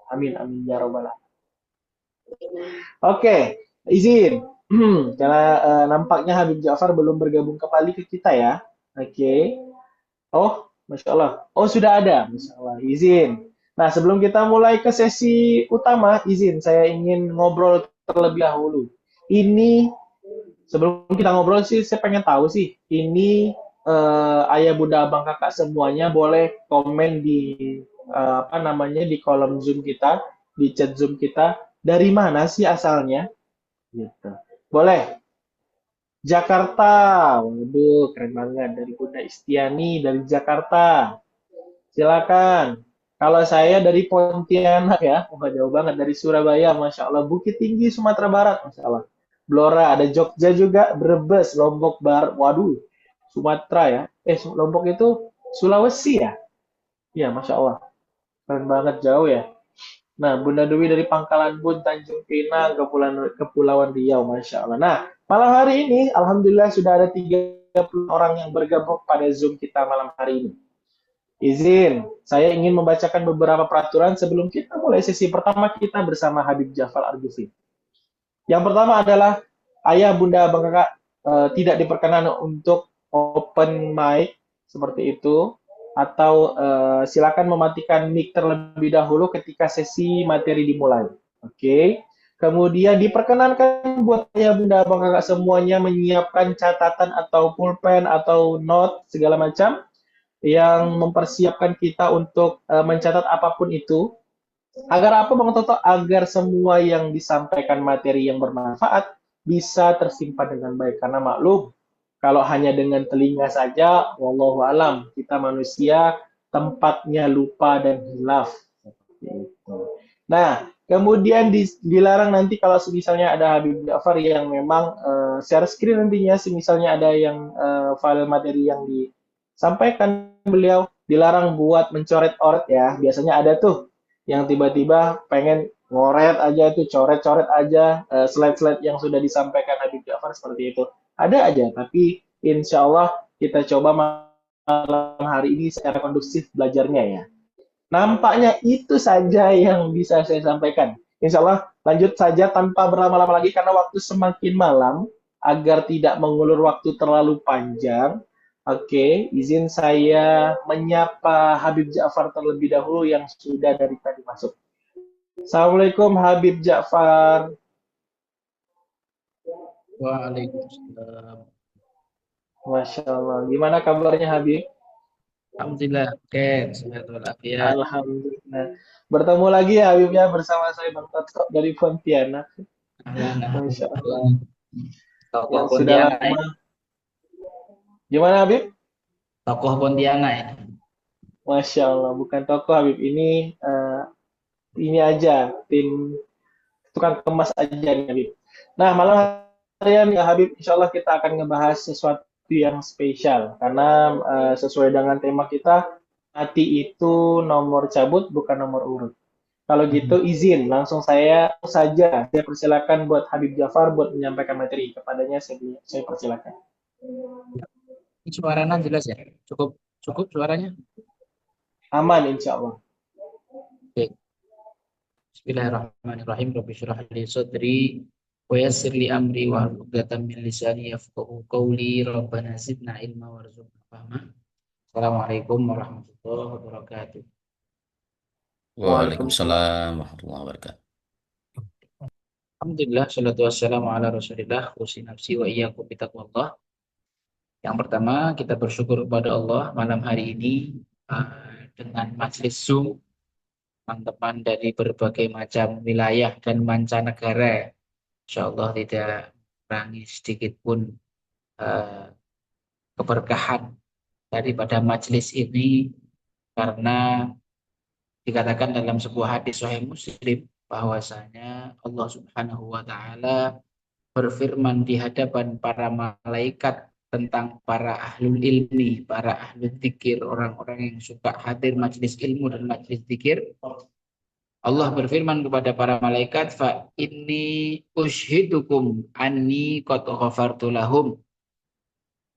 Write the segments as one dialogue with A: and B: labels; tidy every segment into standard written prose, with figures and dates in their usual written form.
A: Amin amin ya robbal alamin. Oke, izin. Karena nampaknya Habib Ja'far belum bergabung kembali ke kita ya. Oke. Oh, Masya Allah. Oh, sudah ada. Masya Allah. Izin. Nah, sebelum kita mulai ke sesi utama, izin saya ingin ngobrol terlebih dahulu. Ini sebelum kita ngobrol sih, saya pengen tahu sih, ini ayah, bunda, abang, kakak semuanya boleh komen di apa namanya di kolom Zoom kita, di chat Zoom kita, dari mana sih asalnya? Gitu. Boleh. Jakarta. Waduh, keren banget dari Bunda Istiani dari Jakarta. Silakan. Kalau saya dari Pontianak ya, wah jauh banget dari Surabaya, Masya Allah. Bukit Tinggi, Sumatera Barat, Masya Allah. Blora, ada Jogja juga, Brebes, Lombok Barat, waduh, Sumatera ya. Lombok itu Sulawesi ya? Iya, Masya Allah. Keren banget, jauh ya. Nah, Bunda Dewi dari Pangkalan Bun, Tanjung Pinang, Kepulauan Riau, Masya Allah. Nah, malam hari ini, Alhamdulillah sudah ada 30 orang yang bergabung pada Zoom kita malam hari ini. Izin, saya ingin membacakan beberapa peraturan sebelum kita mulai sesi pertama kita bersama Habib Jafar Argufi. Yang pertama adalah ayah, bunda, abang, kakak tidak diperkenan untuk open mic seperti itu, atau silakan mematikan mic terlebih dahulu ketika sesi materi dimulai. Oke. Kemudian diperkenankan buat ayah, bunda, abang, kakak semuanya menyiapkan catatan atau pulpen atau note segala macam yang mempersiapkan kita untuk mencatat apapun itu. Agar apa Bang Toto? Agar semua yang disampaikan materi yang bermanfaat bisa tersimpan dengan baik. Karena maklum, kalau hanya dengan telinga saja, wallahu alam, kita manusia tempatnya lupa dan hilaf. Seperti itu. Nah, kemudian dilarang nanti kalau misalnya ada Habib Ja'far yang memang share screen nantinya, misalnya ada yang file materi yang disampaikan beliau, dilarang buat mencoret-oret ya. Biasanya ada tuh yang tiba-tiba pengen ngoret aja tuh, coret-coret aja slide-slide yang sudah disampaikan Habib Ja'far seperti itu. Ada aja, tapi insya Allah kita coba malam hari ini secara kondusif belajarnya ya. Nampaknya itu saja yang bisa saya sampaikan. Insya Allah lanjut saja tanpa berlama-lama lagi karena waktu semakin malam agar tidak mengulur waktu terlalu panjang. Oke, izin saya menyapa Habib Ja'far terlebih dahulu yang sudah dari tadi masuk. Assalamualaikum Habib Ja'far.
B: Waalaikumsalam.
A: Masya Allah. Gimana kabarnya Habib?
B: Alhamdulillah, oke, sehat walafiat.
A: Alhamdulillah. Bertemu lagi ya Habib ya bersama saya Bang Toto dari Pontianak.
B: Ahlan,
A: Masya Allah.
B: alhamdulillah. Tokoh
A: Ya, sudah
B: Pontianak
A: lama.
B: ini.
A: Gimana Habib?
B: Tokoh Pontianak ini.
A: Masya Allah, bukan toko Habib. Ini aja, tim tukang kemas aja nih Habib. Nah, malam hari ini ya Habib, insya Allah kita akan ngebahas sesuatu yang spesial. Karena sesuai dengan tema kita, hati itu nomor cabut, bukan nomor urut. Kalau gitu izin, langsung saya saja. Saya persilakan buat Habib Jafar buat menyampaikan materi. Kepadanya saya persilakan.
B: Ini suaranya jelas ya? Cukup cukup suaranya?
A: Aman insya Allah.
B: Oke. Bismillahirrahmanirrahim. Rabbi syrah li sadri wa yassir li amri wa hlul 'uqdatam min lisani yafqahu qawli. Rabbana zidna ilma warzuqna fahma. Assalamualaikum warahmatullahi wabarakatuh.
A: Waalaikumsalam.
C: Waalaikumsalam warahmatullahi wabarakatuh.
B: Alhamdulillah, salatu wassalamu ala rasulillah, usi nafsi wa iyyakum bitaqwallah. Yang pertama, kita bersyukur kepada Allah malam hari ini dengan majelis Zoom teman-teman dari berbagai macam wilayah dan mancanegara. Insya Allah tidak kurangi sedikit pun eh, keberkahan daripada majelis ini karena dikatakan dalam sebuah hadis Sahih Muslim bahwasanya Allah Subhanahu wa taala berfirman di hadapan para malaikat tentang para ahlul ilmi, para ahlul zikir, orang-orang yang suka hadir majelis ilmu dan majelis zikir. Allah berfirman kepada para malaikat, fa inni ushidukum anni qad ghafartu lahum.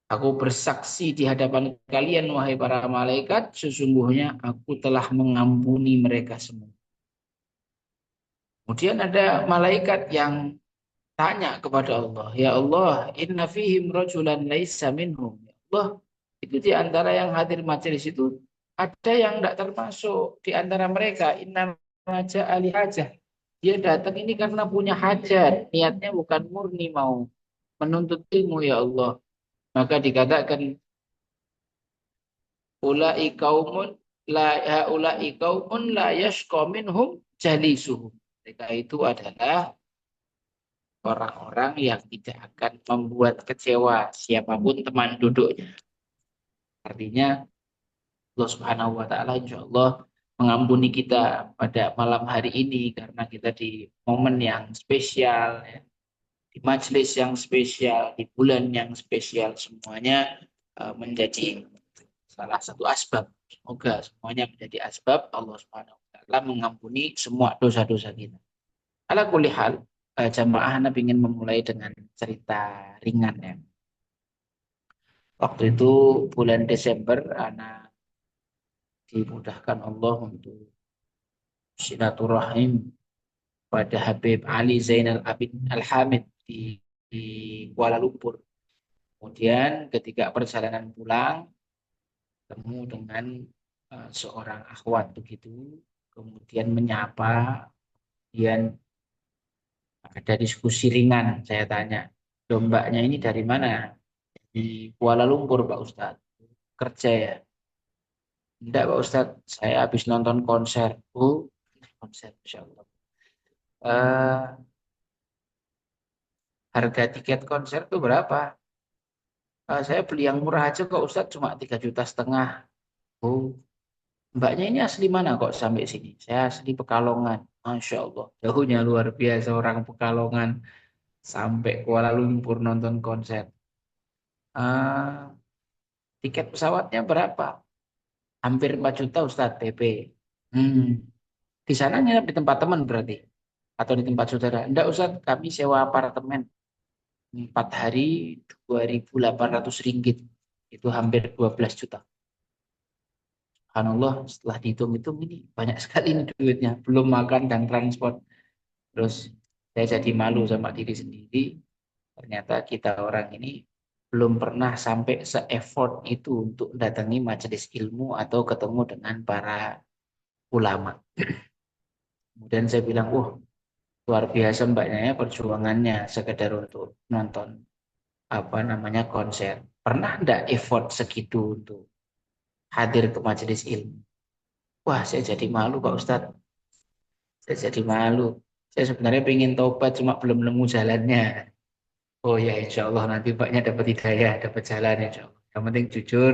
B: Aku bersaksi di hadapan kalian wahai para malaikat, sesungguhnya aku telah mengampuni mereka semua. Kemudian ada malaikat yang tanya kepada Allah, ya Allah, inna fihim rajulan laisa minhum. Ya Allah, itu di antara yang hadir majelis itu ada yang tidak termasuk di antara mereka. Inna maja ali hajah. Dia datang ini karena punya hajat, niatnya bukan murni mau menuntut ilmu ya Allah. Maka dikatakan ulai kaumun ulai kaumun la yashqa minhum jalisuhum. Mereka itu adalah orang-orang yang tidak akan membuat kecewa siapapun teman duduknya. Artinya Allah Subhanahu wa taala insyaallah mengampuni kita pada malam hari ini karena kita di momen yang spesial ya, di majelis yang spesial, di bulan yang spesial semuanya menjadi salah satu asbab. Semoga semuanya menjadi asbab Allah Subhanahu wa taala mengampuni semua dosa-dosa kita. Ala kulli hal, jamaah Anda ingin memulai dengan cerita ringan ya. Waktu itu bulan Desember, anak dimudahkan Allah untuk silaturahim pada Habib Ali Zainal Abidin Al-Hamid di Kuala Lumpur. Kemudian ketika perjalanan pulang, ketemu dengan seorang akhwat begitu, kemudian menyapa, kemudian ada diskusi ringan. Saya tanya, dombanya ini dari mana? Di Kuala Lumpur, Pak Ustadz. Kerja ya? Enggak, Pak Ustadz. Saya habis nonton konser. Oh, konser, Insya Allah. Harga tiket konser itu berapa? Saya beli yang murah aja kok Ustadz, cuma 3,5 juta. Oh, mbaknya ini asli mana kok sampai sini? Saya asli Pekalongan. Masya Allah. Jauhnya luar biasa orang Pekalongan sampai Kuala Lumpur nonton konser. Ah, tiket pesawatnya berapa? Hampir 4 juta Ustadz PP. Hmm. Di sana nginep di tempat teman berarti? Atau di tempat saudara? Enggak Ustadz, kami sewa apartemen. 4 hari 2.800 ringgit. Itu hampir 12 juta. Subhanallah, setelah dihitung-hitung ini banyak sekali ini duitnya. Belum makan dan transport. Terus saya jadi malu sama diri sendiri. Ternyata kita orang ini belum pernah sampai se-effort itu untuk datangi majelis ilmu atau ketemu dengan para ulama. Kemudian saya bilang, wah luar biasa mbaknya ya perjuangannya sekedar untuk nonton apa namanya konser. Pernah enggak effort segitu untuk hadir ke majelis ilmu? Wah, saya jadi malu Pak Ustadz. Saya jadi malu. Saya sebenarnya pengen tobat cuma belum nemu jalannya. Oh ya, insya Allah nanti Mbaknya dapat hidayah, dapat jalan insya Allah. Yang penting jujur,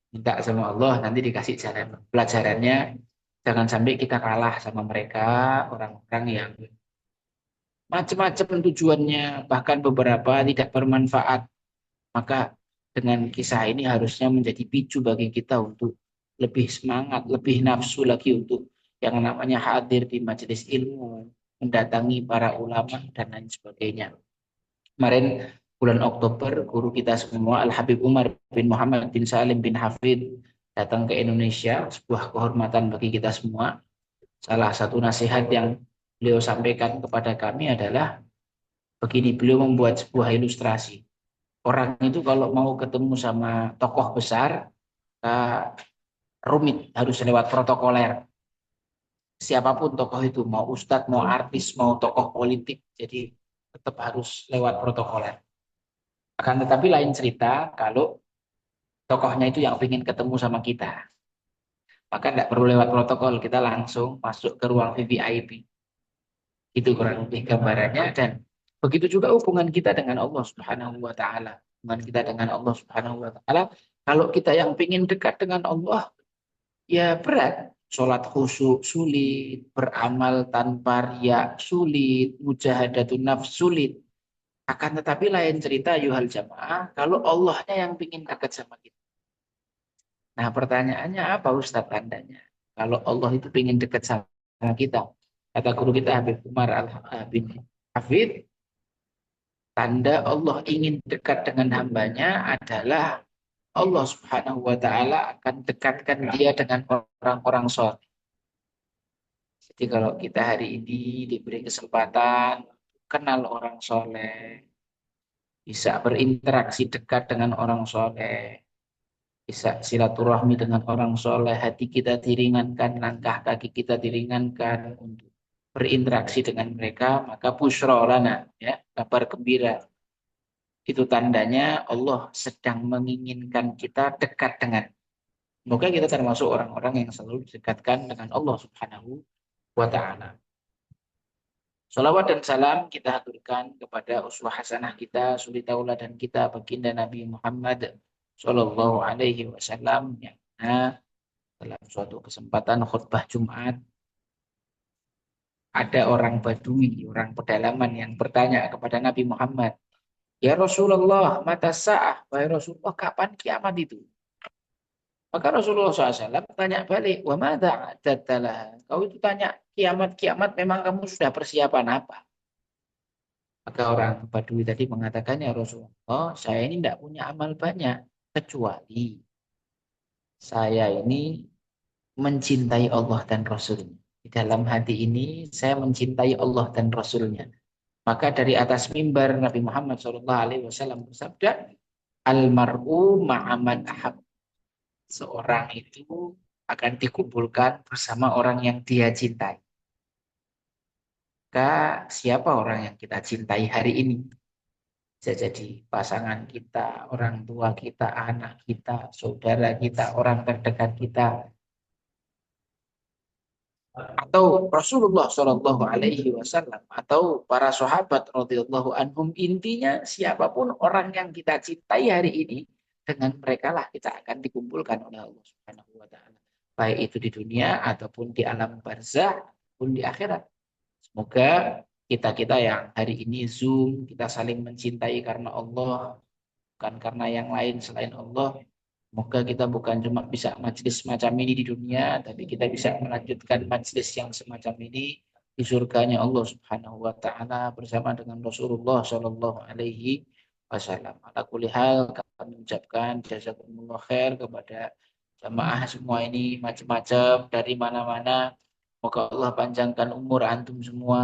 B: minta sama Allah, nanti dikasih jalan. Pelajarannya, jangan sampai kita kalah sama mereka, orang-orang yang macam-macam tujuannya, bahkan beberapa tidak bermanfaat. Maka dengan kisah ini harusnya menjadi picu bagi kita untuk lebih semangat, lebih nafsu lagi untuk yang namanya hadir di majelis ilmu, mendatangi para ulama dan lain sebagainya. Kemarin bulan Oktober guru kita semua Al Habib Umar bin Muhammad bin Salim bin Hafid datang ke Indonesia, sebuah kehormatan bagi kita semua. Salah satu nasihat yang beliau sampaikan kepada kami adalah begini, beliau membuat sebuah ilustrasi. Orang itu kalau mau ketemu sama tokoh besar, rumit, harus lewat protokoler. Siapapun tokoh itu, mau ustadz, mau artis, mau tokoh politik, jadi tetap harus lewat protokoler. Akan tetapi lain cerita kalau tokohnya itu yang ingin ketemu sama kita. Maka tidak perlu lewat protokol, kita langsung masuk ke ruang VVIP. Itu kurang lebih gambarannya. Dan begitu juga hubungan kita dengan Allah Subhanahu wa taala. Hubungan kita dengan Allah Subhanahu wa taala, kalau kita yang ingin dekat dengan Allah, ya berat. Sholat khusyuk sulit, beramal tanpa riya sulit, mujahadatun nafs sulit. Akan tetapi lain cerita yuhal jamaah, kalau Allahnya yang ingin dekat sama kita. Nah pertanyaannya apa Ustadz tandanya? Kalau Allah itu ingin dekat sama kita. Kata guru kita Habib Umar bin Hafid, tanda Allah ingin dekat dengan hambanya adalah Allah Subhanahu wa taala akan dekatkan dia dengan orang-orang soleh. Jadi kalau kita hari ini diberi kesempatan kenal orang soleh, bisa berinteraksi dekat dengan orang soleh, bisa silaturahmi dengan orang soleh, hati kita diringankan, langkah kaki kita diringankan untuk berinteraksi dengan mereka, maka busyra lana, ya, kabar gembira. Itu tandanya Allah sedang menginginkan kita dekat dengan. Semoga kita termasuk orang-orang yang selalu didekatkan dengan Allah Subhanahu wa Ta'ala. Salawat dan salam kita haturkan kepada uswah hasanah kita, suri tauladan kita, baginda Nabi Muhammad Sallallahu Alaihi Wasallam, yang mana dalam suatu kesempatan khutbah Jumat ada orang Badui, orang pedalaman yang bertanya kepada Nabi Muhammad, ya Rasulullah, mata sa'ah, wahai Rasulullah, kapan kiamat itu? Maka Rasulullah SAW tanya balik, wa madza a'dadtalah? Kau itu tanya kiamat-kiamat, memang kamu sudah persiapan apa? Maka orang Badui tadi mengatakan, ya Rasulullah, saya ini tidak punya amal banyak, kecuali saya ini mencintai Allah dan Rasulnya. Di dalam hati ini, saya mencintai Allah dan Rasulnya. Maka dari atas mimbar Nabi Muhammad SAW bersabda, Almar'u ma'aman ahab. Seorang itu akan dikumpulkan bersama orang yang dia cintai. Maka siapa orang yang kita cintai hari ini? Bisa jadi pasangan kita, orang tua kita, anak kita, saudara kita, orang terdekat kita, atau Rasulullah Shallallahu Alaihi Wasallam, atau para sahabat radhiyallahu anhum. Intinya siapapun orang yang kita cintai hari ini, dengan mereka lah kita akan dikumpulkan oleh Allah Subhanahu Wa Taala, baik itu di dunia ataupun di alam barzah pun di akhirat. Semoga kita yang hari ini Zoom, kita saling mencintai karena Allah, bukan karena yang lain selain Allah. Semoga kita bukan cuma bisa majelis semacam ini di dunia, tapi kita bisa melanjutkan majelis yang semacam ini di surganya Allah Subhanahu wa Ta'ala bersama dengan Rasulullah Shallallahu Alaihi Wasallam. Ala kulli hal, kami mengucapkan jazakumullah khair kepada jamaah semua ini, macam-macam dari mana-mana. Semoga Allah panjangkan umur antum semua,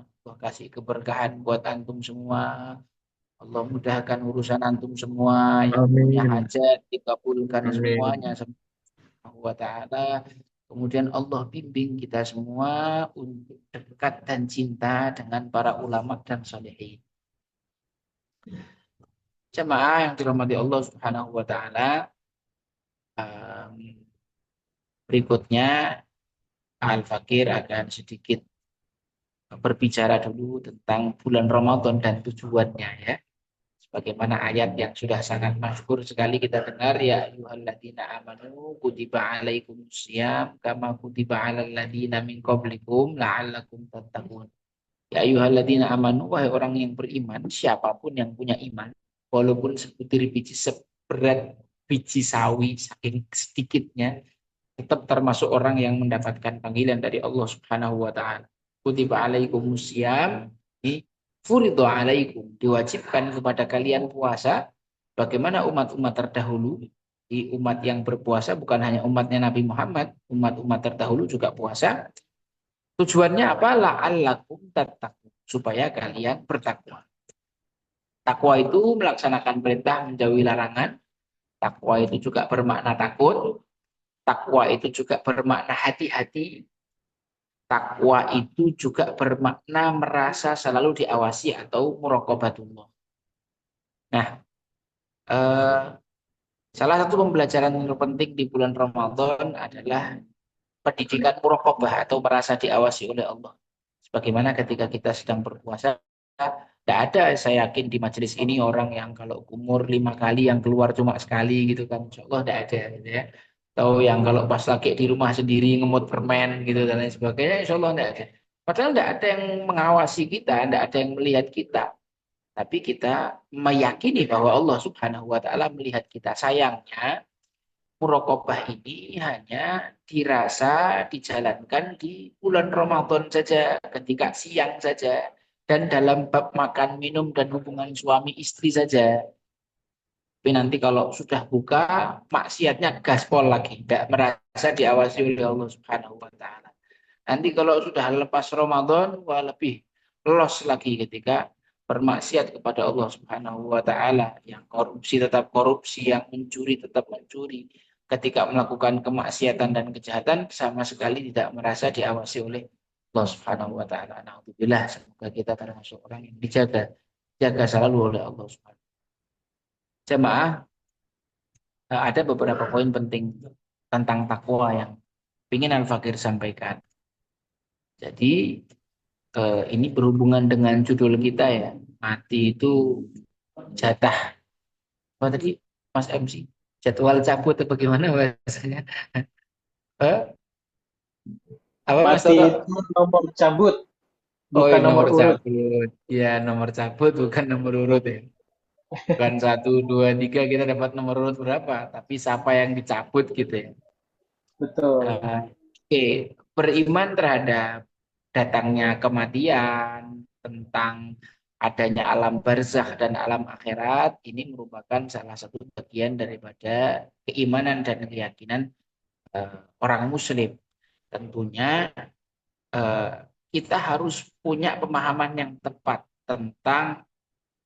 B: Allah kasih keberkahan buat antum semua. Allah mudahkan urusan antum semua, yang punya
C: Amin.
B: hajat dikabulkan semuanya
C: Amin.
B: subhanahu wa ta'ala. Kemudian Allah bimbing kita semua untuk dekat dan cinta dengan para ulama dan solehin. Jemaah yang dirahmati Allah subhanahu wa ta'ala, berikutnya Al-Fakir akan sedikit berbicara dulu tentang bulan Ramadan dan tujuannya, ya. Bagaimana ayat yang sudah sangat masyhur sekali kita dengar, ya ayyuhalladzina amanu kutiba alaikumusiyam kama kutiba alal ladzina min qablikum la'allakum tattaqun. Ya ayyuhalladzina amanu, wahai orang yang beriman, siapapun yang punya iman, walaupun sebutir biji, seberat biji sawi, saking sedikitnya, tetap termasuk orang yang mendapatkan panggilan dari Allah Subhanahu wa taala. Kutiba alaikumusiyam, furidho alaikum, diwajibkan kepada kalian puasa. Bagaimana umat-umat terdahulu, di umat yang berpuasa bukan hanya umatnya Nabi Muhammad, umat-umat terdahulu juga puasa. Tujuannya apa? La'allakum tattaqun, supaya kalian bertakwa. Takwa itu melaksanakan perintah, menjauhi larangan. Takwa itu juga bermakna takut. Takwa itu juga bermakna hati-hati. Takwa itu juga bermakna merasa selalu diawasi atau muraqabatullah. Nah, salah satu pembelajaran yang terpenting di bulan Ramadan adalah pendidikan muraqabah atau merasa diawasi oleh Allah. Sebagaimana ketika kita sedang berpuasa, tidak ada, saya yakin di majelis ini orang yang kalau umur 5 kali yang keluar cuma sekali gitu kan, insya Allah tidak ada gitu ya. Atau yang kalau pas lagi di rumah sendiri ngemut permen gitu dan lain sebagainya, insya Allah tidak ada. Padahal tidak ada yang mengawasi kita, tidak ada yang melihat kita. Tapi kita meyakini bahwa Allah Subhanahu wa Ta'ala melihat kita. Sayangnya, muraqabah ini hanya dirasa dijalankan di bulan Ramadan saja, ketika siang saja, dan dalam bab makan, minum, dan hubungan suami istri saja. Tapi nanti kalau sudah buka, maksiatnya gaspol lagi, tidak merasa diawasi oleh Allah Subhanahu wa Ta'ala. Nanti kalau sudah lepas Ramadan, wah lebih los lagi ketika bermaksiat kepada Allah Subhanahu wa taala, yang korupsi tetap korupsi, yang mencuri tetap mencuri. Ketika melakukan kemaksiatan dan kejahatan sama sekali tidak merasa diawasi oleh Allah Subhanahu wa taala. Alhamdulillah, semoga kita termasuk orang yang jaga selalu oleh Allah Subhanahu. Jemaah, ada beberapa poin penting tentang takwa yang ingin Al-Fakir sampaikan. Jadi ini berhubungan dengan judul kita ya. Mati itu jatah. Apa tadi Mas MC? Jadwal cabut atau bagaimana bahasanya? Eh, apa Mas
A: Mati
B: Toto?
A: itu nomor cabut,
B: Oh,
A: bukan
B: ini
A: nomor
B: nomor
A: urut.
B: cabut. Ya, nomor cabut bukan nomor urut ya. Bukan satu, dua, tiga kita dapat nomor urut berapa. Tapi siapa yang dicabut gitu ya.
A: Betul.
B: Oke, beriman terhadap datangnya kematian, tentang adanya alam barzakh dan alam akhirat, ini merupakan salah satu bagian daripada keimanan dan keyakinan orang Muslim. Tentunya eh, kita harus punya pemahaman yang tepat tentang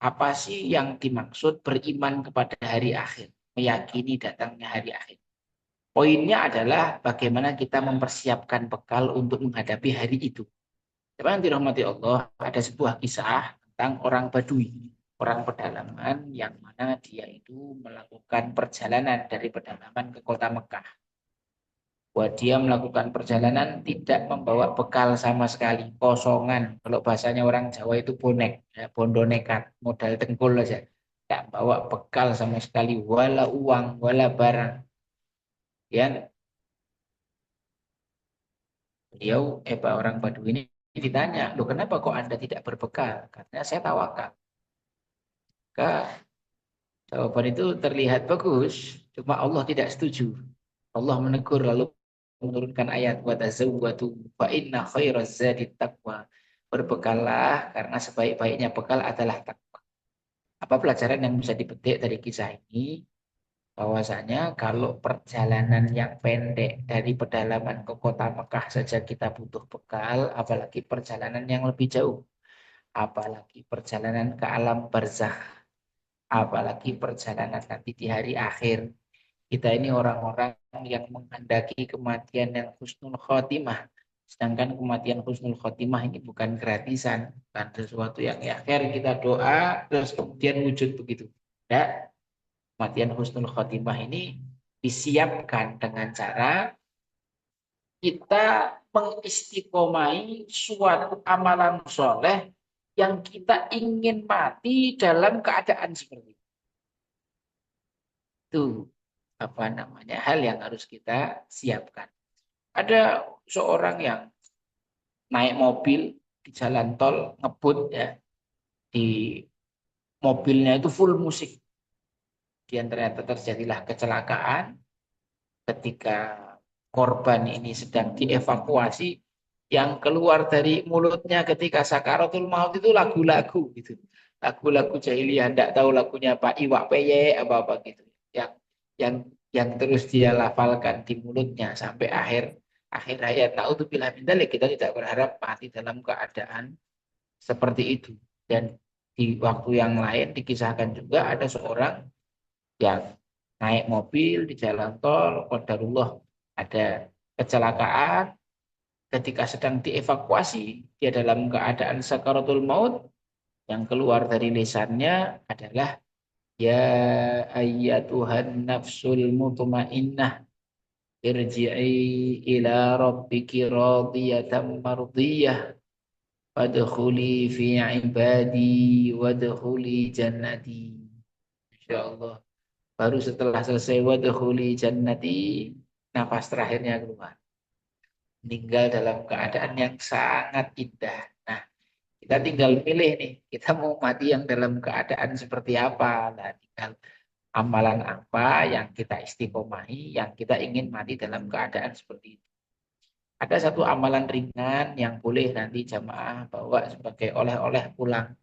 B: apa sih yang dimaksud beriman kepada hari akhir, meyakini datangnya hari akhir. Poinnya adalah bagaimana kita mempersiapkan bekal untuk menghadapi hari itu. Teman dirahmati Allah, ada sebuah kisah tentang orang Badui, orang pedalaman yang mana dia itu melakukan perjalanan dari pedalaman ke kota Mekah. Buat dia melakukan perjalanan tidak membawa bekal sama sekali, kosongan. Kalau bahasanya orang Jawa itu bonek, ya, bondo nekat, modal dengkul aja. Tidak bawa bekal sama sekali, wala uang, wala barang. Ya, beliau, Pak orang Badui ini ditanya, loh kenapa kok Anda tidak berbekal? Karena saya tawakal. Maka jawaban itu terlihat bagus, cuma Allah tidak setuju. Allah menegur lalu menurunkan ayat wa tazawwadu fa inna khairaz zadi taqwa. Berbekallah karena sebaik-baiknya bekal adalah takwa. Apa pelajaran yang bisa dipetik dari kisah ini? Bahwasanya kalau perjalanan yang pendek dari pedalaman ke kota Mekah saja kita butuh bekal, apalagi perjalanan yang lebih jauh, apalagi perjalanan ke alam barzakh, apalagi perjalanan nanti di hari akhir. Kita ini orang-orang yang menghendaki kematian yang husnul khotimah. Sedangkan kematian husnul khotimah ini bukan gratisan, bukan sesuatu yang ya akhir kita doa terus kemudian wujud begitu. Tidak, kematian husnul khotimah ini disiapkan dengan cara kita mengistiqomai suatu amalan soleh yang kita ingin mati dalam keadaan seperti itu. Apa namanya, hal yang harus kita siapkan. Ada seorang yang naik mobil di jalan tol, ngebut ya, di mobilnya itu full musik. Dan ternyata terjadilah kecelakaan ketika korban ini sedang dievakuasi, yang keluar dari mulutnya ketika sakaratul maut itu lagu-lagu gitu. Lagu-lagu jahiliyah, enggak tahu lagunya Pak Iwak Peye apa-apa gitu. Yang yang yang terus dia lafalkan di mulutnya sampai akhir hayat. Naudzubillah min dzalik, kita tidak berharap mati dalam keadaan seperti itu. Dan di waktu yang lain dikisahkan juga ada seorang yang naik mobil di jalan tol, qadarullah ada kecelakaan, ketika sedang dievakuasi, dia dalam keadaan sakaratul maut, yang keluar dari lisannya adalah ya ayyatuhan nafsul mutmainnah irji'i ila rabbiki radiyatan mardiyah wadkhuli fi ibadi wadkhuli jannati. Insyaallah. Baru setelah selesai wadkhuli jannati, nafas terakhirnya keluar. Meninggal dalam keadaan yang sangat indah. Nah, kita tinggal pilih nih, kita mau mati yang dalam keadaan seperti apa. Nah, tinggal amalan apa yang kita istiqomahi, yang kita ingin mati dalam keadaan seperti itu. Ada satu amalan ringan yang boleh nanti jamaah bawa sebagai oleh-oleh pulang.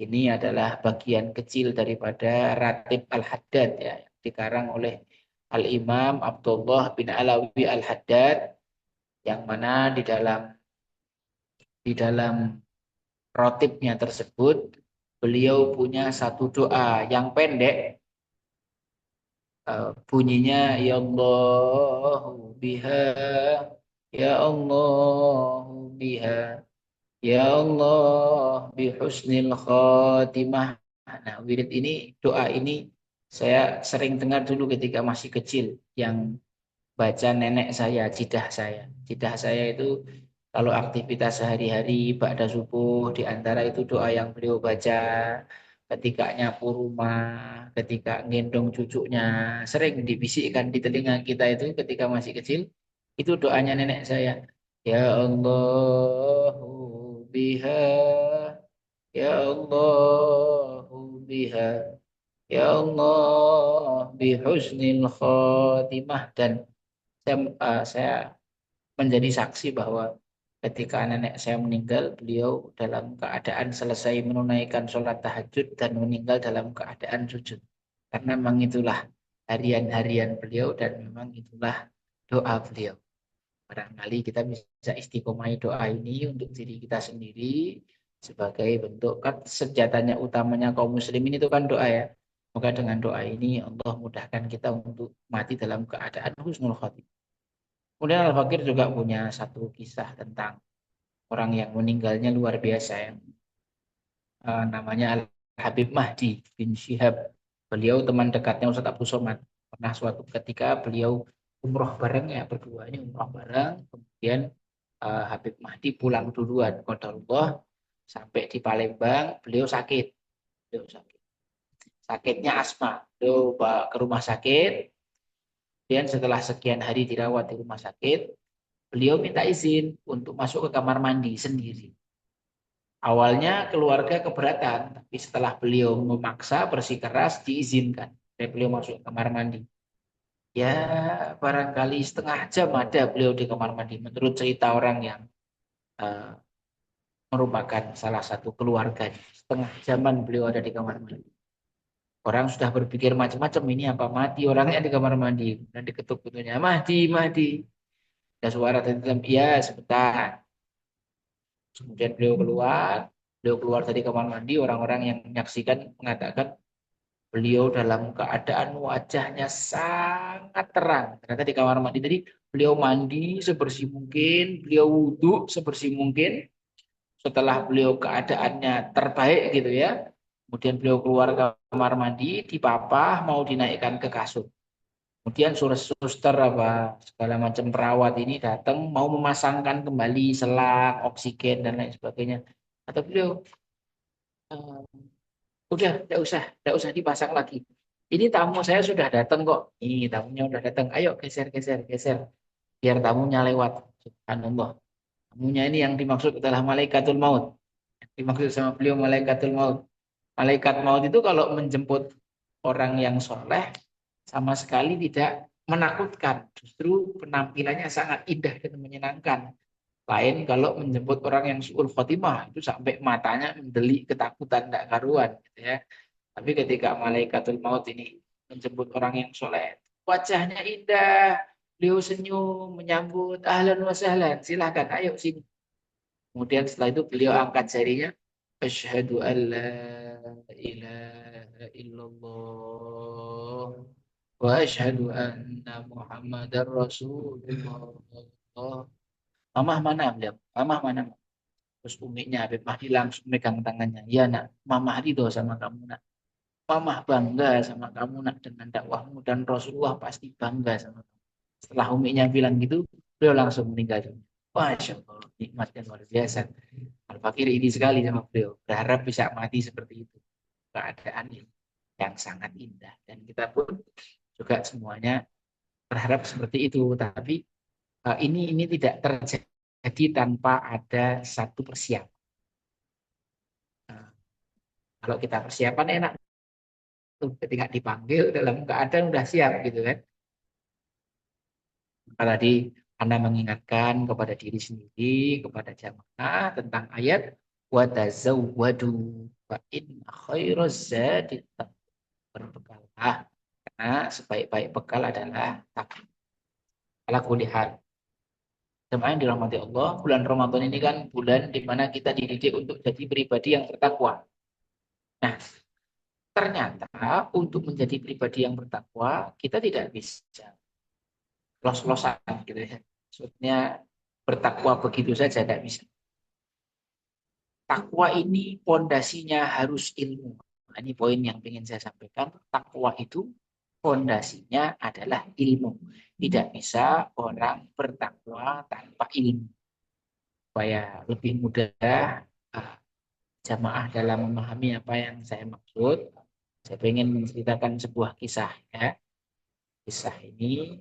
B: Ini adalah bagian kecil daripada Ratib Al-Haddad ya, yang dikarang oleh Al-Imam Abdullah bin Alawi Al-Haddad. yang mana di dalam rotibnya tersebut beliau punya satu doa yang pendek, bunyinya ya Allah biha, ya Allah biha, ya Allah bi husnil khatimah. Nah, wirid ini, doa ini saya sering dengar dulu ketika masih kecil, yang baca nenek saya, jidah saya. Jidah saya itu kalau aktivitas sehari-hari ba'da subuh, di antara itu doa yang beliau baca ketika nyapu rumah, ketika gendong cucunya, sering dibisikkan di telinga kita itu ketika masih kecil. Itu doanya nenek saya. Ya Allahu biha, ya Allahu biha, ya Allah bi husnil khotimah. Dan saya menjadi saksi bahwa ketika nenek saya meninggal, beliau dalam keadaan selesai menunaikan sholat tahajud dan meninggal dalam keadaan sujud. Karena memang itulah harian-harian beliau dan memang itulah doa beliau. Barangkali kita bisa istiqomahi doa ini untuk diri kita sendiri sebagai bentuk, kan senjatanya utamanya kaum muslimin itu kan doa ya. Maka dengan doa ini Allah mudahkan kita untuk mati dalam keadaan husnul khotimah. Kemudian Al-Fakir juga punya satu kisah tentang orang yang meninggalnya luar biasa, yang namanya Al-Habib Mahdi bin Syihab. Beliau teman dekatnya Ustadz Abdul Somad. Pernah suatu ketika beliau umroh bareng, ya berdua ini umroh bareng. Kemudian Habib Mahdi pulang duluan qadarullah, sampai di Palembang beliau sakit. Beliau sakit. Sakitnya asma. Beliau bawa ke rumah sakit. Kemudian setelah sekian hari dirawat di rumah sakit, beliau minta izin untuk masuk ke kamar mandi sendiri. Awalnya keluarga keberatan, tapi setelah beliau memaksa bersikeras diizinkan. Dan beliau masuk ke kamar mandi. Ya, barangkali setengah jam ada beliau di kamar mandi. Menurut cerita orang yang eh, merupakan salah satu keluarganya. Setengah jaman beliau ada di kamar mandi. Orang sudah berpikir macam-macam, ini apa mati orangnya di kamar mandi. Dan diketuk pintunya, Mahdi, Mahdi. Ada suara dari dalam, iya sebentar. Kemudian beliau keluar dari kamar mandi, orang-orang yang menyaksikan mengatakan beliau dalam keadaan wajahnya sangat terang. Ternyata di kamar mandi tadi beliau mandi sebersih mungkin, beliau wudhu sebersih mungkin. Setelah beliau keadaannya terbaik gitu ya, kemudian beliau keluar ke kamar mandi, dipapah, mau dinaikkan ke kasur. Kemudian suster apa segala macam perawat ini datang mau memasangkan kembali selang, oksigen dan lain sebagainya. Kata beliau, "Eh, udah, tidak usah dipasang lagi. Ini tamu saya sudah datang kok. Ini tamunya sudah datang. Ayo geser, geser, geser. Biar tamunya lewat. Subhanallah. Tamunya ini yang dimaksud adalah malaikatul maut. Yang dimaksud sama beliau malaikatul maut. Malaikat maut itu kalau menjemput orang yang soleh sama sekali tidak menakutkan. Justru penampilannya sangat indah dan menyenangkan. Lain kalau menjemput orang yang suul khotimah, itu sampai matanya mendelik ketakutan tidak karuan gitu ya. Tapi ketika malaikatul maut ini menjemput orang yang soleh, wajahnya indah, beliau senyum menyambut, ahlan wa sahlan, silahkan, ayo sini. Kemudian setelah itu beliau angkat jarinya, asyhadu an la ilaha illallah wa asyhadu anna muhammadar rasulullah. Mamah mana beliau? Mamah mana? Terus uminya Habib Mahdi langsung megang tangannya. Ya nak, mamah ridho sama kamu nak. Mamah bangga sama kamu nak dengan dakwahmu, dan Rasulullah pasti bangga sama kamu. Setelah uminya bilang gitu, beliau langsung meninggal dunia. Masya Allah, nikmatnya luar biasa. Al-Fakir ini sekali sama beliau. Berharap bisa mati seperti itu. Keadaan yang sangat indah. Dan kita pun juga semuanya berharap seperti itu. Tapi ini tidak terjadi tanpa ada satu persiapan. Nah, kalau kita persiapan enak tuh, ketika dipanggil dalam keadaan udah siap gitu kan. Maka tadi Anda mengingatkan kepada diri sendiri, kepada jamaah tentang ayat wa tazawwadu fa in khairaz zadi taqwa. Berbekallah karena sebaik-baik bekal adalah takwa. Ala kulli hal. Jemaah yang dirahmati Allah, bulan Ramadan ini kan bulan di mana kita dididik untuk jadi pribadi yang bertakwa. Nah, ternyata untuk menjadi pribadi yang bertakwa, kita tidak bisa los-losan gitu ya. Maksudnya bertakwa begitu saja tidak bisa. Takwa ini pondasinya harus ilmu. Nah, ini poin yang ingin saya sampaikan. Takwa itu pondasinya adalah ilmu. Tidak bisa orang bertakwa tanpa ilmu. Supaya lebih mudah uh, jamaah dalam memahami apa yang saya maksud. Saya ingin menceritakan sebuah kisah ya. Kisah ini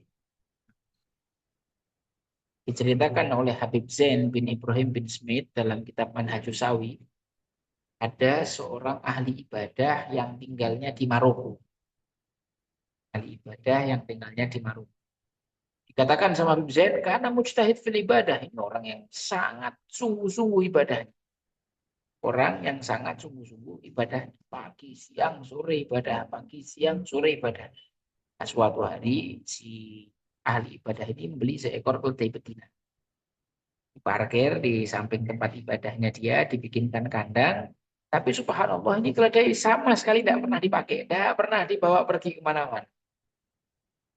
B: diceritakan oleh Habib Zain bin Ibrahim bin Smith dalam kitab Manhajus Sawi. Ada seorang ahli ibadah yang tinggalnya di Maroko. Ahli ibadah yang tinggalnya di Maroko. Dikatakan sama Habib Zain, karena mujtahid fil ibadah. Ini orang yang sangat sungguh-sungguh ibadah. Orang yang sangat sungguh-sungguh ibadah. Pagi, siang, sore ibadah. Pagi, siang, sore ibadah. Nah, suatu hari si ahli ibadah ini membeli seekor keledai betina. Parkir di samping tempat ibadahnya dia, dibikinkan kandang. Tapi subhanallah ini keledai sama sekali tidak pernah dipakai, tidak pernah dibawa pergi kemana-mana.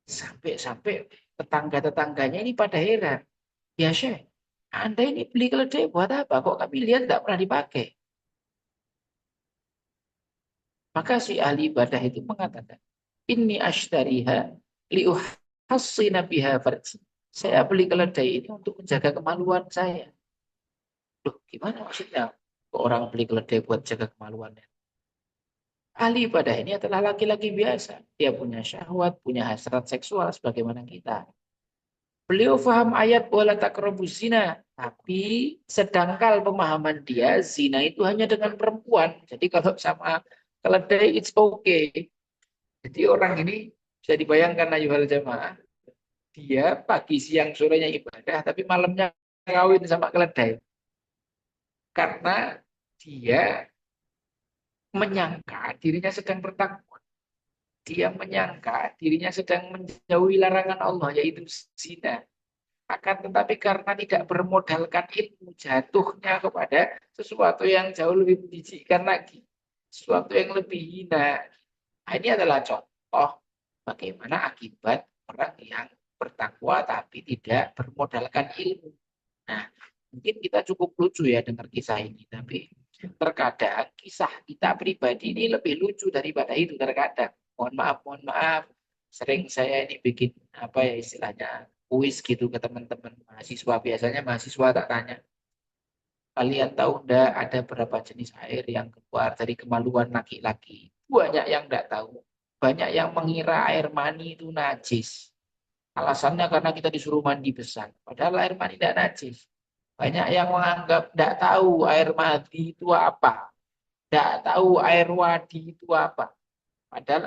B: Sampai-sampai tetangga-tetangganya ini pada heran. Ya Syekh, Anda ini beli keledai buat apa? Kok kami lihat tidak pernah dipakai? Maka si ahli ibadah itu mengatakan, Inni ashtariha liuhassina biha farji. Saya beli keledai ini untuk menjaga kemaluan saya. Loh, gimana maksudnya? Orang beli keledai buat jaga kemaluannya. Ahli ibadah ini adalah laki-laki biasa. Dia punya syahwat, punya hasrat seksual sebagaimana kita. Beliau faham ayat wala taqrabuz zina, tapi sedangkal pemahaman dia zina itu hanya dengan perempuan. Jadi kalau sama keledai it's okay. Jadi orang ini bisa dibayangkan ayuhal jamaah, dia pagi siang sorenya ibadah tapi malamnya kawin sama keledai. Karena dia menyangka dirinya sedang bertakwa. Dia menyangka dirinya sedang menjauhi larangan Allah, yaitu zina. Akan tetapi karena tidak bermodalkan ilmu, jatuhnya kepada sesuatu yang jauh lebih menjijikkan lagi. Sesuatu yang lebih hina. Nah, ini adalah contoh bagaimana akibat orang yang bertakwa tapi tidak bermodalkan ilmu. Nah, mungkin kita cukup lucu ya dengar kisah ini, tapi terkadang kisah kita pribadi ini lebih lucu daripada itu terkadang. Mohon maaf. Sering saya ini bikin apa ya istilahnya kuis gitu ke teman-teman mahasiswa. Biasanya mahasiswa tak tanya, kalian tahu enggak ada berapa jenis air yang keluar dari kemaluan laki-laki? Banyak yang enggak tahu. Banyak yang mengira air mani itu najis. Alasannya karena kita disuruh mandi besar. Padahal air mani tidak najis. Banyak yang menganggap tidak tahu air mati itu apa. Tidak tahu air wadi itu apa. Padahal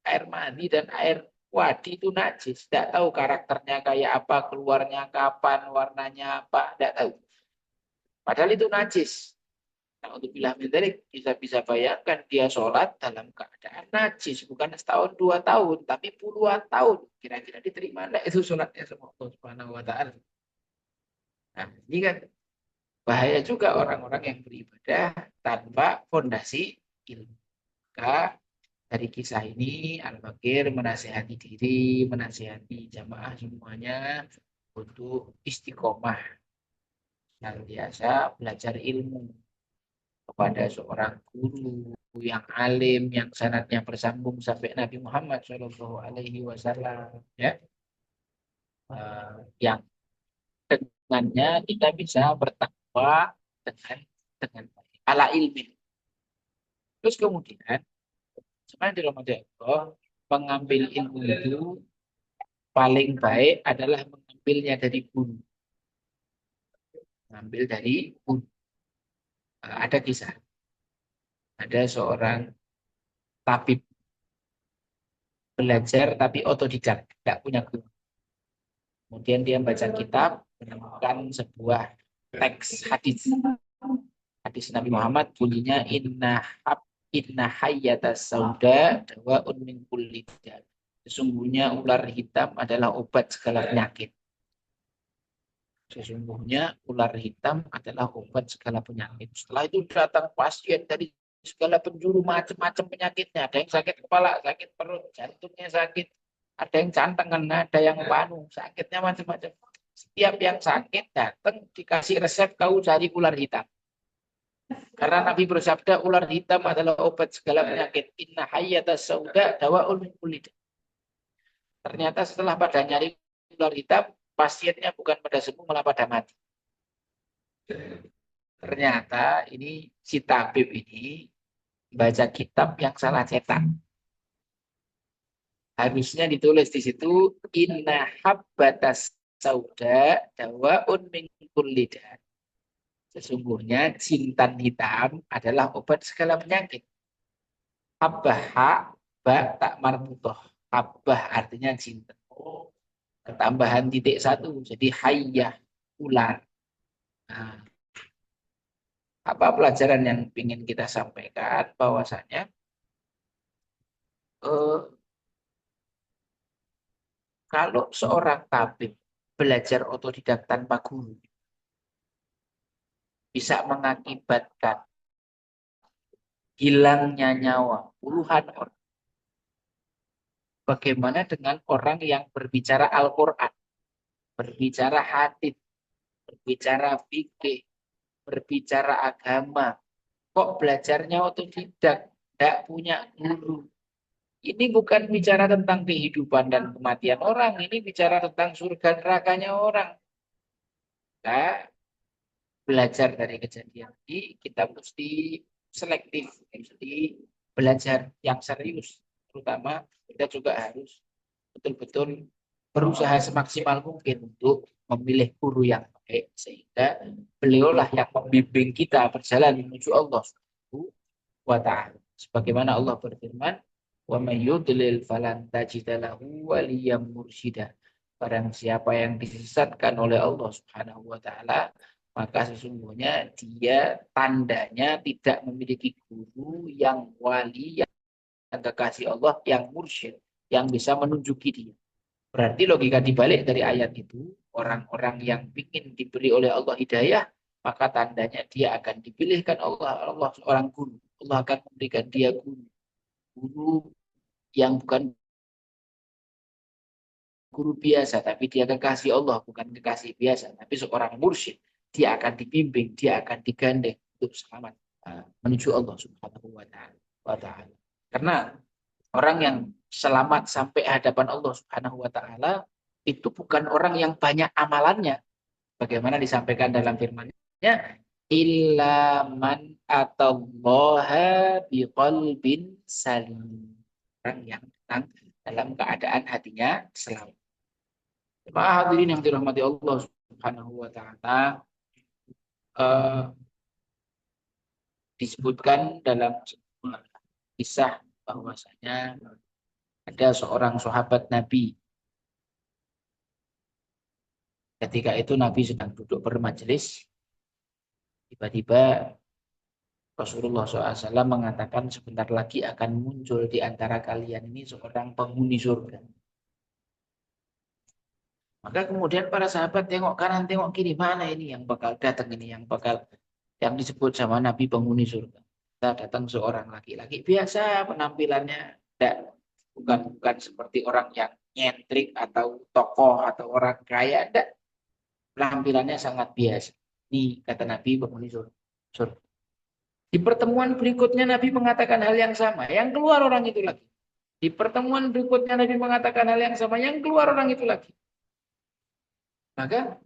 B: air mani dan air wadi itu najis. Tidak tahu karakternya kayak apa, keluarnya kapan, warnanya apa. Tidak tahu. Padahal itu najis. Nah, untuk bilah min bisa bayangkan dia sholat dalam keadaan najis. Bukan setahun, 2 tahun, tapi puluhan tahun. Kira-kira diterima enggak itu sholatnya sama Allah Subhanahu wa Ta'ala. Nah, ini kan bahaya juga orang-orang yang beribadah tanpa fondasi ilmu. Maka dari kisah ini Al-Bakir menasihati diri, menasihati jamaah semuanya untuk istiqomah yang biasa belajar ilmu kepada seorang guru yang alim, yang sanadnya bersambung sampai Nabi Muhammad Shallallahu Alaihi Wasallam, ya, yang dengannya kita bisa bertakwa dengan baik. Ala ilmi. Terus kemudian, sebenarnya di Ramadan Allah, mengambil ilmu itu paling baik adalah mengambilnya dari guru. Mengambil dari guru. Ada kisah. Ada seorang tabib belajar tapi otodidak, tidak punya guru. Kemudian dia baca kitab, menemukan sebuah teks hadis. Hadis Nabi Muhammad bunyinya inna hayyata sauda dawaun min kulli da. Sesungguhnya ular hitam adalah obat segala penyakit. Sesungguhnya ular hitam adalah obat segala penyakit. Setelah itu datang pasien dari segala penjuru macam-macam penyakitnya. Ada yang sakit kepala, sakit perut, jantungnya sakit. Ada yang jantangan, ada yang panu, sakitnya macam-macam. Setiap yang sakit datang dikasih resep kau cari ular hitam. Karena Nabi bersabda ular hitam adalah obat segala penyakit. Inna hayyata sauda dawaul min kulli da'. Ternyata setelah pada nyari ular hitam, pasiennya bukan pada sembuh malah pada mati. Ternyata ini si tabib ini baca kitab yang salah cetak. Harusnya ditulis di situ inna habbatas sauda dawaun min kulli da'. Sesungguhnya jintan hitam adalah obat segala penyakit. Habbah ha, ba tak marbutoh. Habbah artinya jintan. Ketambahan titik satu. Jadi hayyah, ular. Nah, apa pelajaran yang ingin kita sampaikan? Bahwasanya eh, kalau seorang tabib belajar otodidak tanpa guru, bisa mengakibatkan hilangnya nyawa puluhan orang. Bagaimana dengan orang yang berbicara Al-Quran, berbicara hadis, berbicara fikih, berbicara agama, kok belajarnya otodidak, tidak punya guru. Ini bukan bicara tentang kehidupan dan kematian orang, ini bicara tentang surga nerakanya orang. Nah, belajar dari kejadian ini, kita mesti selektif, mesti belajar yang serius. Terutama kita juga harus betul-betul berusaha semaksimal mungkin untuk memilih guru yang baik, sehingga beliaulah yang membimbing kita berjalan menuju Allah Subhanahu wa ta'ala. Sebagaimana Allah berfirman, wa may yudlil falan tajida lahu waliyyan mursyida. Barang siapa yang disesatkan oleh Allah Subhanahu wa taala, maka sesungguhnya dia tandanya tidak memiliki guru yang wali, yang kekasih Allah, yang mursyid, yang bisa menunjuki dia. Berarti logika dibalik dari ayat itu, orang-orang yang ingin diberi oleh Allah hidayah, maka tandanya dia akan dipilihkan Allah seorang guru. Allah akan memberikan dia guru. Guru yang bukan guru biasa, tapi dia kekasih Allah, bukan kekasih biasa, tapi seorang mursyid. Dia akan dibimbing, dia akan digandeng untuk selamat menuju Allah Subhanahu wa ta'ala. Karena orang yang selamat sampai hadapan Allah Subhanahu wa ta'ala itu bukan orang yang banyak amalannya. Bagaimana disampaikan dalam firman-Nya, illa man atallaha biqalbin salim. Orang yang tenang dalam keadaan hatinya selamat. Jemaah hadirin yang dirahmati Allah Subhanahu wa taala, eh, disebutkan dalam sebuah kisah bahwasanya ada seorang sahabat Nabi. Ketika itu Nabi sedang duduk bermajelis, tiba-tiba Rasulullah SAW mengatakan sebentar lagi akan muncul di antara kalian ini seorang penghuni surga. Maka kemudian para sahabat tengok kanan, tengok kiri, mana ini yang bakal datang, ini yang bakal yang disebut sama Nabi penghuni surga. Kita datang seorang laki-laki biasa penampilannya, tidak bukan seperti orang yang nyentrik atau tokoh atau orang kaya, tidak. Penampilannya sangat biasa. Ini kata Nabi penghuni surga. Di pertemuan berikutnya Nabi mengatakan hal yang sama, yang keluar orang itu lagi. Di pertemuan berikutnya Nabi mengatakan hal yang sama, yang keluar orang itu lagi. Maka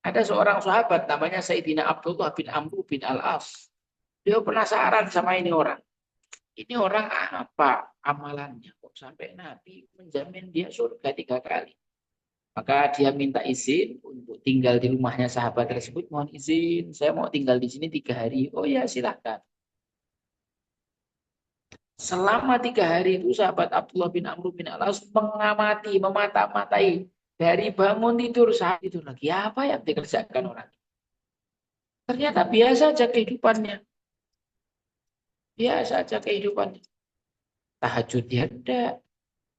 B: ada seorang sahabat namanya Sayyidina Abdullah bin Amr bin Al-As. Dia penasaran sama ini orang. Ini orang apa amalannya? Kok sampai Nabi menjamin dia surga 3 kali? Maka dia minta izin untuk tinggal di rumahnya sahabat tersebut. Mohon izin, saya mau tinggal di sini 3 hari. Oh ya, silahkan. Selama 3 hari itu sahabat Abdullah bin Amr bin Al-As mengamati, memata-matai. Dari bangun tidur, saat tidur lagi. Apa yang dikerjakan orang? Ternyata biasa aja kehidupannya. Biasa aja kehidupannya. Tahajud dia ada.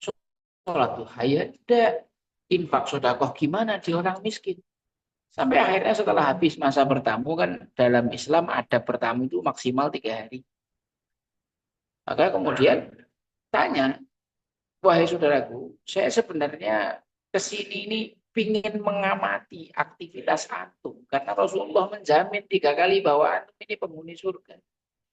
B: Sholat duha ya ada. Infak sodakoh gimana di orang miskin. Sampai akhirnya setelah habis masa bertamu kan dalam Islam ada bertamu itu maksimal 3 hari. Maka kemudian tanya, wahai saudaraku, saya sebenarnya kesini ini ingin mengamati aktivitas antum. Karena Rasulullah menjamin 3 kali bahwa antum ini penghuni surga.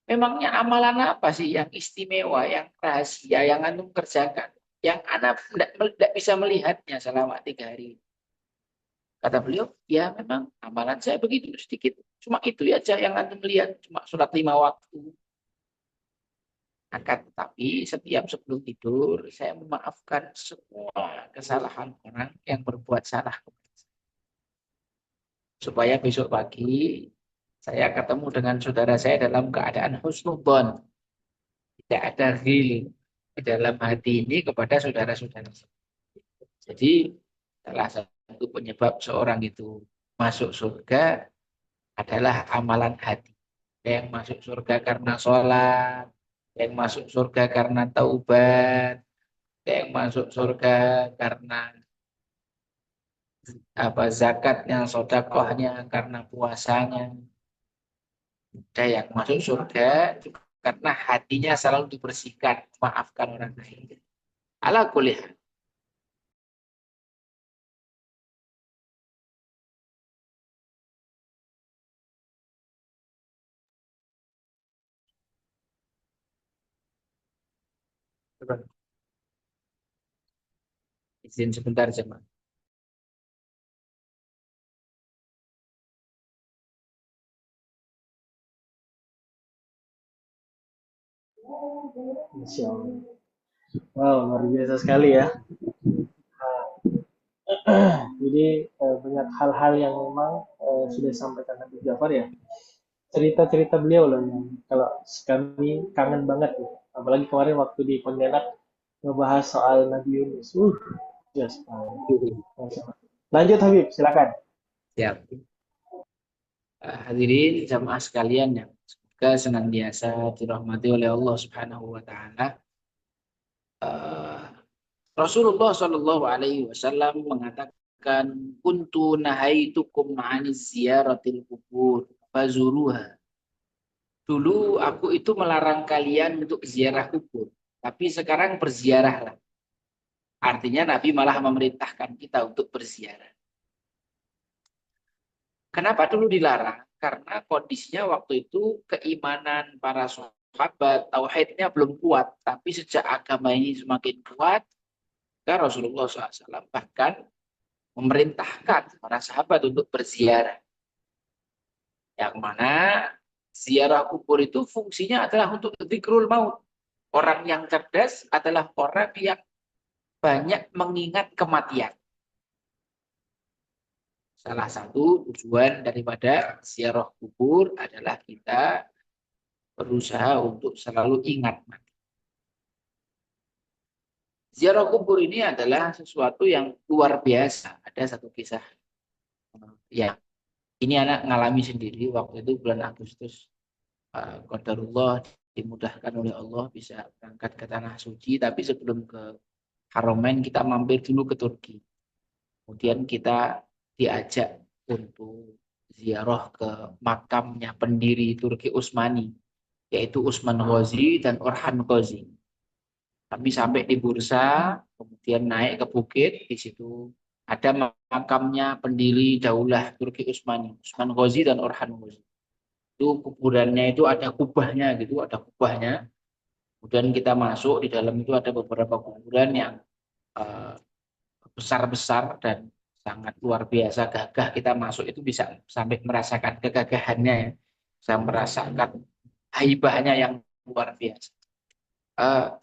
B: Memangnya amalan apa sih yang istimewa, yang rahasia, yang antum kerjakan? Yang anak tidak bisa melihatnya selama 3 hari. Kata beliau, ya memang amalan saya begitu sedikit. Cuma itu aja yang antum lihat. Cuma sholat 5 waktu. Akan tetapi setiap sebelum tidur, saya memaafkan semua kesalahan orang yang berbuat salah. Supaya besok pagi, saya ketemu dengan saudara saya dalam keadaan husnudon. Tidak ada ghil di dalam hati ini kepada saudara-saudara. Jadi, salah satu penyebab seorang itu masuk surga adalah amalan hati. Yang masuk surga karena sholat, yang masuk surga karena taubat, yang masuk surga karena zakatnya, sodakohnya, karena puasanya. Ada yang masuk surga karena hatinya selalu dibersihkan, maafkan orang lain. Ala kuliah. Izin sebentar, jemaah.
A: Masya Allah. Wow, luar biasa sekali ya. Jadi banyak hal-hal yang memang sudah disampaikan Habib Jafar ya. Cerita-cerita beliau loh yang kalau kami kangen banget ya. Apalagi kemarin waktu di Pontianak ngebahas soal Nabi Yunus. Yes, lanjut Habib, silakan.
B: Ya, hadirin jamaah sekalian yang semoga senantiasa dirahmati oleh Allah Subhanahu wa taala. Eh, Rasulullah Shallallahu alaihi wasallam mengatakan kuntu nahaitukum 'anis ziyaratil kubur fazuruha. Dulu aku itu melarang kalian untuk ziarah kubur, tapi sekarang berziarahlah. Artinya Nabi malah memerintahkan kita untuk berziarah. Kenapa dulu dilarang? Karena kondisinya waktu itu keimanan para sahabat, tauhidnya belum kuat. Tapi sejak agama ini semakin kuat, maka Rasulullah SAW bahkan memerintahkan para sahabat untuk berziarah. Yang mana ziarah kubur itu fungsinya adalah untuk dzikrul maut. Orang yang cerdas adalah orang yang banyak mengingat kematian. Salah satu tujuan daripada ziarah kubur adalah kita berusaha untuk selalu ingat mati. Ziarah kubur ini adalah sesuatu yang luar biasa. Ada satu kisah ya, ini anak ngalami sendiri waktu itu bulan Agustus. Qadarullah dimudahkan oleh Allah bisa berangkat ke tanah suci, tapi sebelum ke Haramain kita mampir dulu ke Turki. Kemudian kita diajak untuk ziarah ke makamnya pendiri Turki Utsmani, yaitu Utsman Ghazi dan Orhan Ghazi. Kami sampai di bursa, kemudian naik ke bukit, di situ ada makamnya pendiri Daulah Turki Utsmani, Utsman Ghazi dan Orhan Ghazi. Itu kuburannya itu ada kubahnya gitu, ada kubahnya. Kemudian kita masuk, di dalam itu ada beberapa kuburan yang uh, besar-besar dan sangat luar biasa gagah. Kita masuk itu bisa sampai merasakan kegagahannya ya. Bisa merasakan haibahnya yang luar biasa. Uh,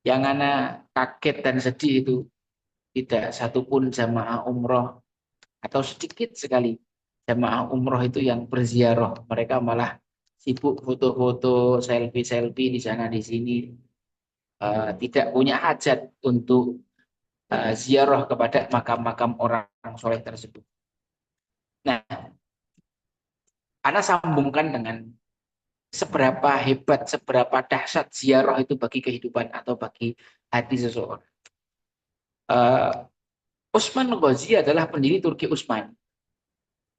B: yang anak kaget dan sedih itu tidak satupun jamaah umroh atau sedikit sekali jamaah umroh itu yang berziarah. Mereka malah sibuk foto-foto, selfie-selfie di sana di sini. Tidak punya hajat untuk ziarah kepada makam-makam orang soleh tersebut. Nah, Anda sambungkan dengan seberapa hebat, seberapa dahsyat ziarah itu bagi kehidupan atau bagi hati seseorang. Utsman Ghazi adalah pendiri Turki Utsmani.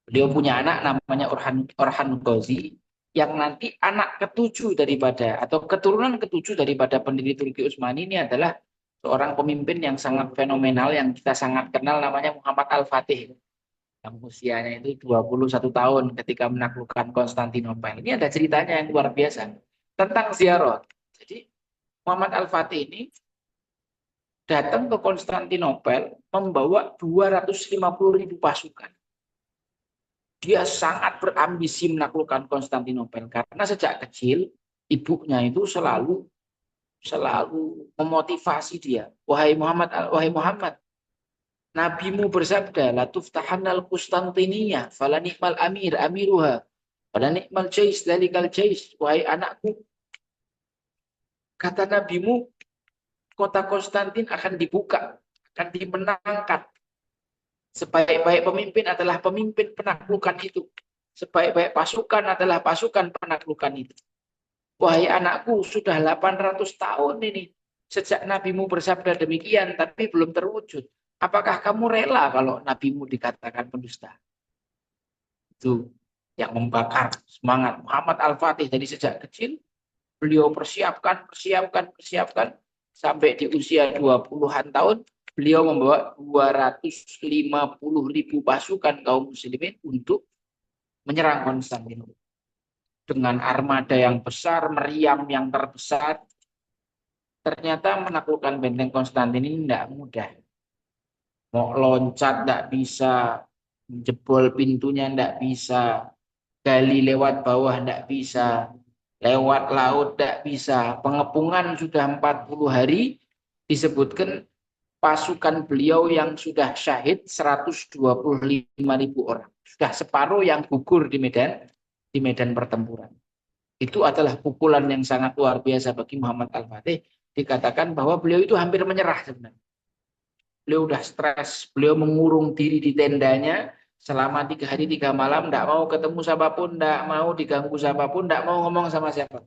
B: Beliau punya anak namanya Orhan Ghazi, yang nanti anak ketujuh daripada atau keturunan ketujuh daripada pendiri Turki Utsmani ini adalah seorang pemimpin yang sangat fenomenal yang kita sangat kenal namanya Muhammad Al-Fatih. Yang usianya itu 21 tahun ketika menaklukkan Konstantinopel. Ini ada ceritanya yang luar biasa tentang ziarah. Jadi Muhammad Al-Fatih ini datang ke Konstantinopel membawa 250.000 pasukan. Dia sangat berambisi menaklukkan Konstantinopel karena sejak kecil ibunya itu selalu selalu memotivasi dia. Wahai Muhammad, nabimu bersabda, la tuftahannal Konstantiniyah, fala ni'mal amiruha, fala ni'mal jais dalikal jais. Wahai anakku, kata nabimu, kota Konstantin akan dibuka, akan dimenangkan. Sebaik-baik pemimpin adalah pemimpin penaklukan itu. Sebaik-baik pasukan adalah pasukan penaklukan itu. Wahai anakku, sudah 800 tahun ini sejak nabimu bersabda demikian, tapi belum terwujud. Apakah kamu rela kalau nabimu dikatakan pendusta? Itu yang membakar semangat Muhammad Al-Fatih dari sejak kecil. Beliau persiapkan sampai di usia 20-an tahun beliau membawa 250.000 pasukan kaum muslimin untuk menyerang Konstantinopel dengan armada yang besar, meriam yang terbesar. Ternyata menaklukkan benteng Konstantin ini tidak mudah. Mau loncat tidak bisa, jebol pintunya tidak bisa, gali lewat bawah tidak bisa, lewat laut tidak bisa. Pengepungan sudah 40 hari, disebutkan pasukan beliau yang sudah syahid 125.000 orang. Sudah separuh yang gugur di medan pertempuran. Itu adalah pukulan yang sangat luar biasa bagi Muhammad Al-Fatih. Dikatakan bahwa beliau itu hampir menyerah sebenarnya. Beliau udah stres, beliau mengurung diri di tendanya selama 3 hari 3 malam, tidak mau ketemu siapapun, tidak mau diganggu siapapun, tidak mau ngomong sama siapa.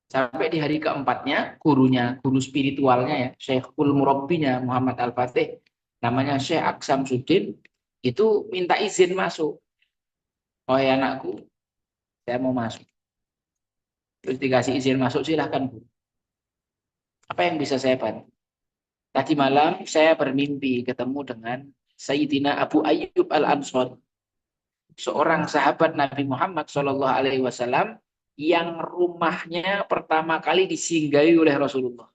B: Sampai di hari keempatnya, guru spiritualnya ya, Syekhul Murabbinya Muhammad Al-Fatih, namanya Syekh Aksam Sudin, itu minta izin masuk. Oh ya anakku, saya mau masuk. Terus dikasih izin masuk, silahkan Bu. Apa yang bisa saya bantu? Tadi malam saya bermimpi ketemu dengan Sayyidina Abu Ayyub Al-Ansari, seorang sahabat Nabi Muhammad SAW yang rumahnya pertama kali disinggahi oleh Rasulullah.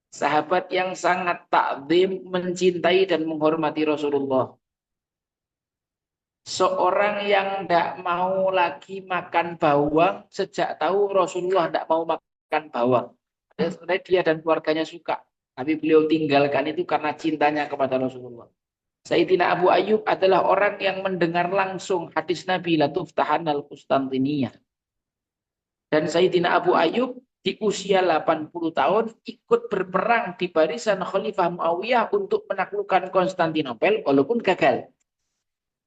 B: Sahabat yang sangat takzim, mencintai dan menghormati Rasulullah. Seorang yang tidak mau lagi makan bawang sejak tahu Rasulullah tidak mau makan bawang. Sebenarnya dia dan keluarganya suka, tapi beliau tinggalkan itu karena cintanya kepada Rasulullah. Sayyidina Abu Ayyub adalah orang yang mendengar langsung hadis Nabi la tuftahannal Konstantiniyah. Dan Sayyidina Abu Ayyub di usia 80 tahun ikut berperang di barisan Khalifah Muawiyah untuk menaklukkan Konstantinopel walaupun gagal.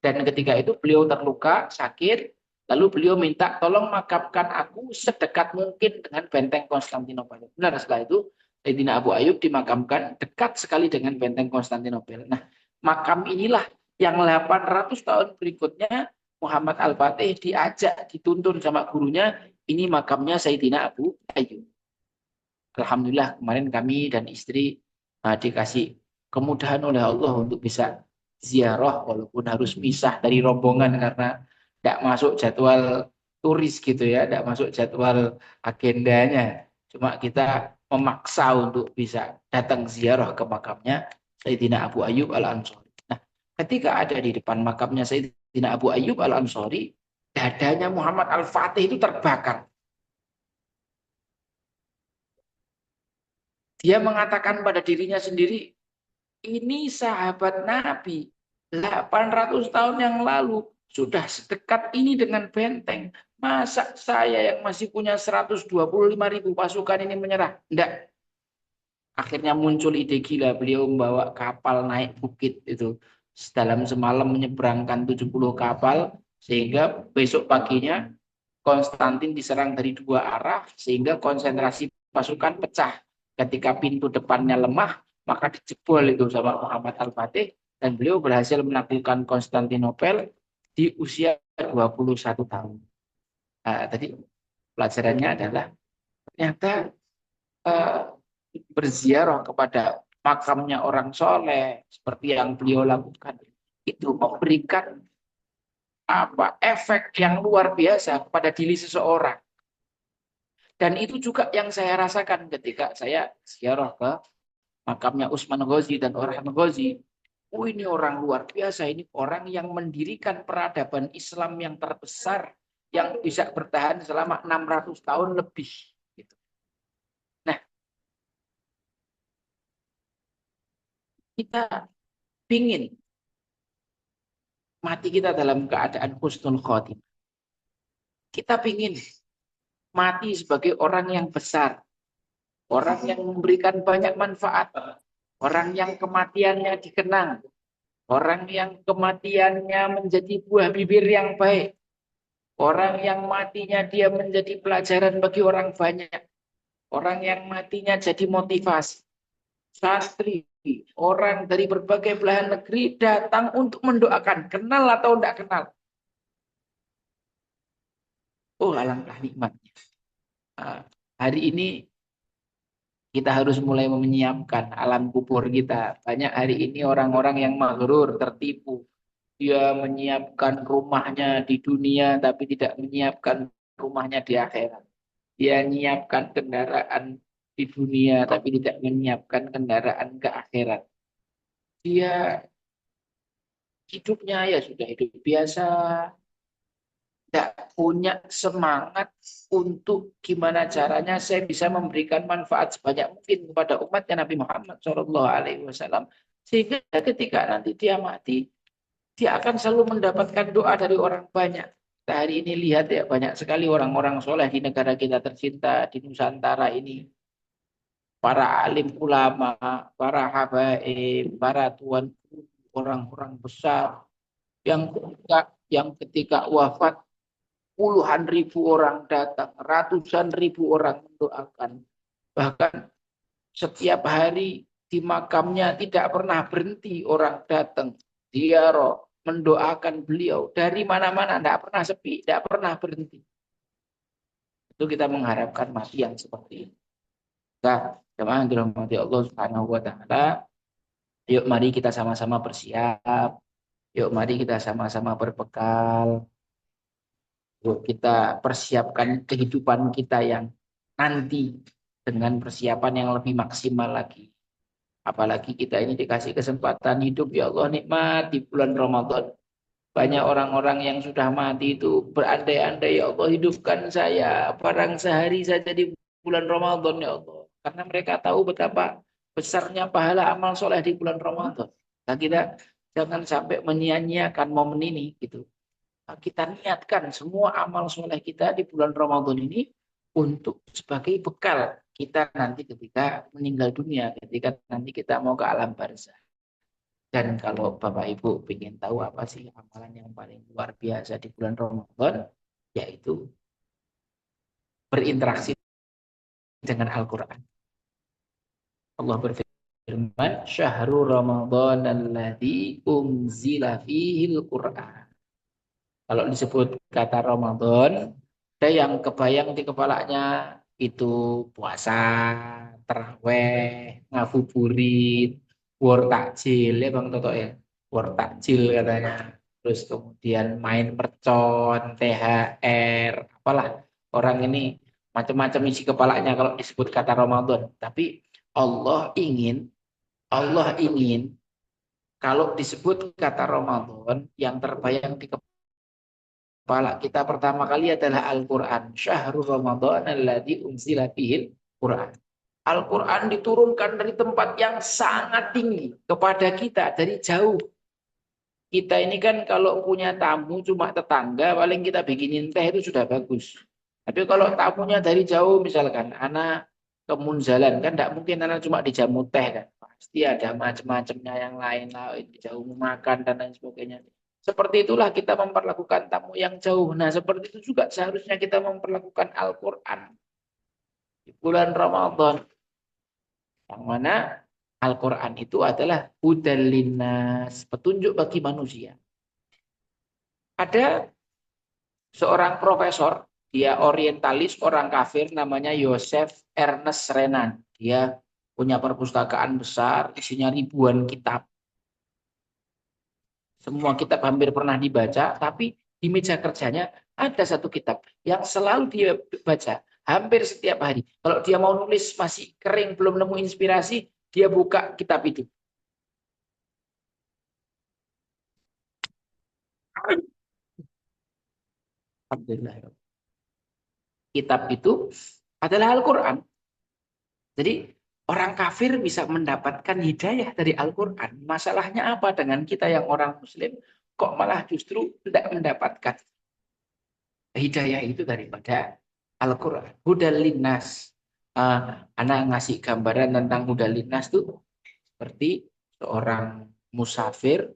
B: Dan ketika itu beliau terluka, sakit, lalu beliau minta tolong makamkan aku sedekat mungkin dengan benteng Konstantinopel. Benar, setelah itu Sayyidina Abu Ayyub dimakamkan dekat sekali dengan benteng Konstantinopel. Nah, makam inilah yang 800 tahun berikutnya Muhammad Al-Fatih diajak, dituntun sama gurunya, ini makamnya Sayyidina Abu Ayyub. Alhamdulillah kemarin kami dan istri dikasih kemudahan oleh Allah untuk bisa ziarah walaupun harus pisah dari rombongan karena tidak masuk jadwal turis gitu ya, tidak masuk jadwal agendanya. Cuma kita memaksa untuk bisa datang ziarah ke makamnya Sayyidina Abu Ayyub Al-Ansari. Nah, ketika ada di depan makamnya Sayyidina Abu Ayyub Al-Ansari, dadanya Muhammad Al-Fatih itu terbakar. Dia mengatakan pada dirinya sendiri, ini sahabat Nabi 800 tahun yang lalu sudah sedekat ini dengan benteng. Masa saya yang masih punya 125.000 pasukan ini menyerah? Tidak. Akhirnya muncul ide gila. Beliau membawa kapal naik bukit itu. Dalam semalam menyeberangkan 70 kapal. Sehingga besok paginya Konstantin diserang dari 2 arah. Sehingga konsentrasi pasukan pecah. Ketika pintu depannya lemah, maka dijebol itu sama Muhammad Al-Fatih. Dan beliau berhasil menaklukkan Konstantinopel di usia 21 tahun. Nah, tadi pelajarannya adalah ternyata eh, berziarah kepada makamnya orang soleh seperti yang beliau lakukan itu memberikan efek yang luar biasa kepada diri seseorang. Dan itu juga yang saya rasakan ketika saya ziarah ke makamnya Usman Ghazi dan Orhan Ghazi. Oh, ini orang luar biasa, ini orang yang mendirikan peradaban Islam yang terbesar yang bisa bertahan selama 600 tahun lebih. Gitu. Nah, kita ingin mati kita dalam keadaan husnul khotimah. Kita ingin mati sebagai orang yang besar, orang yang memberikan banyak manfaat, orang yang kematiannya dikenang, orang yang kematiannya menjadi buah bibir yang baik, orang yang matinya dia menjadi pelajaran bagi orang banyak, orang yang matinya jadi motivasi. Santri, orang dari berbagai belahan negeri datang untuk mendoakan, kenal atau tidak kenal. Oh, alangkah nikmatnya. Hari ini kita harus mulai menyiapkan alam kubur kita. Banyak hari ini orang-orang yang maghrur, tertipu. Dia menyiapkan rumahnya di dunia, tapi tidak menyiapkan rumahnya di akhirat. Dia menyiapkan kendaraan di dunia, tapi tidak menyiapkan kendaraan ke akhirat. Dia hidupnya ya sudah hidup biasa, tidak punya semangat untuk gimana caranya saya bisa memberikan manfaat sebanyak mungkin kepada umatnya Nabi Muhammad SAW. Sehingga ketika nanti dia mati, dia akan selalu mendapatkan doa dari orang banyak. Kita hari ini lihat ya, banyak sekali orang-orang soleh di negara kita tercinta, di Nusantara ini. Para alim ulama, para habaib, para tuan orang-orang besar yang ketika wafat puluhan ribu orang datang, ratusan ribu orang mendoakan. Bahkan setiap hari di makamnya tidak pernah berhenti orang datang. Ziarah, mendoakan beliau. Dari mana-mana, tidak pernah sepi, tidak pernah berhenti. Itu kita mengharapkan mati yang seperti ini. Nah, jemaah dirahmati Allah Subhanahu wa taala, yuk mari kita sama-sama bersiap. Yuk mari kita sama-sama berbekal. Yuk kita persiapkan kehidupan kita yang nanti dengan persiapan yang lebih maksimal lagi. Apalagi kita ini dikasih kesempatan hidup, ya Allah nikmat di bulan Ramadan. Banyak orang-orang yang sudah mati itu berandai-andai, ya Allah hidupkan saya barang sehari saja di bulan Ramadan, ya Allah. Karena mereka tahu betapa besarnya pahala amal soleh di bulan Ramadan. Nah, kita jangan sampai menyia-nyiakan momen ini gitu. Kita niatkan semua amal soleh kita di bulan Ramadan ini untuk sebagai bekal kita nanti ketika meninggal dunia, ketika nanti kita mau ke alam barzah. Dan kalau Bapak Ibu ingin tahu apa sih amalan yang paling luar biasa di bulan Ramadan, yaitu berinteraksi dengan Al-Quran. Allah berfirman, Syahrul Ramadan alladzi unzila fihil Quran. Kalau disebut kata Ramadan, ada yang kebayang di kepalanya itu puasa, taraweh, ngabuburit, war takjil ya Bang Toto ya. War takjil katanya. Terus kemudian main mercon, THR, apalah. Orang ini macam-macam isi kepalanya kalau disebut kata Ramadan. Tapi Allah ingin, Allah ingin kalau disebut kata Ramadan yang terbayang di kepala kita pertama kali adalah Al-Quran. Syahrul Ramadan alladzi unzila fihil Quran. Al-Quran diturunkan dari tempat yang sangat tinggi kepada kita dari jauh. Kita ini kan kalau punya tamu cuma tetangga, paling kita bikinin teh itu sudah bagus. Tapi kalau tamunya dari jauh, misalkan anak ke Munzalan, kan tidak mungkin anak cuma dijamu teh kan. Pasti ada macam-macamnya yang lain-lain, jauh makan dan lain sebagainya. Seperti itulah kita memperlakukan tamu yang jauh. Nah, seperti itu juga seharusnya kita memperlakukan Al-Quran di bulan Ramadan. Yang mana Al-Quran itu adalah hudal linnas, petunjuk bagi manusia. Ada seorang profesor, dia orientalis, orang kafir, namanya Joseph Ernest Renan. Dia punya perpustakaan besar, isinya ribuan kitab. Semua kitab hampir pernah dibaca, tapi di meja kerjanya ada satu kitab yang selalu dia baca hampir setiap hari. Kalau dia mau nulis masih kering, belum nemu inspirasi, dia buka kitab itu. Alhamdulillah. Kitab itu adalah Al-Quran. Jadi orang kafir bisa mendapatkan hidayah dari Al-Quran. Masalahnya apa dengan kita yang orang Muslim, kok malah justru tidak mendapatkan hidayah itu daripada Al-Quran. Hudal linnas. Anak ngasih gambaran tentang hudal linnas itu seperti seorang musafir,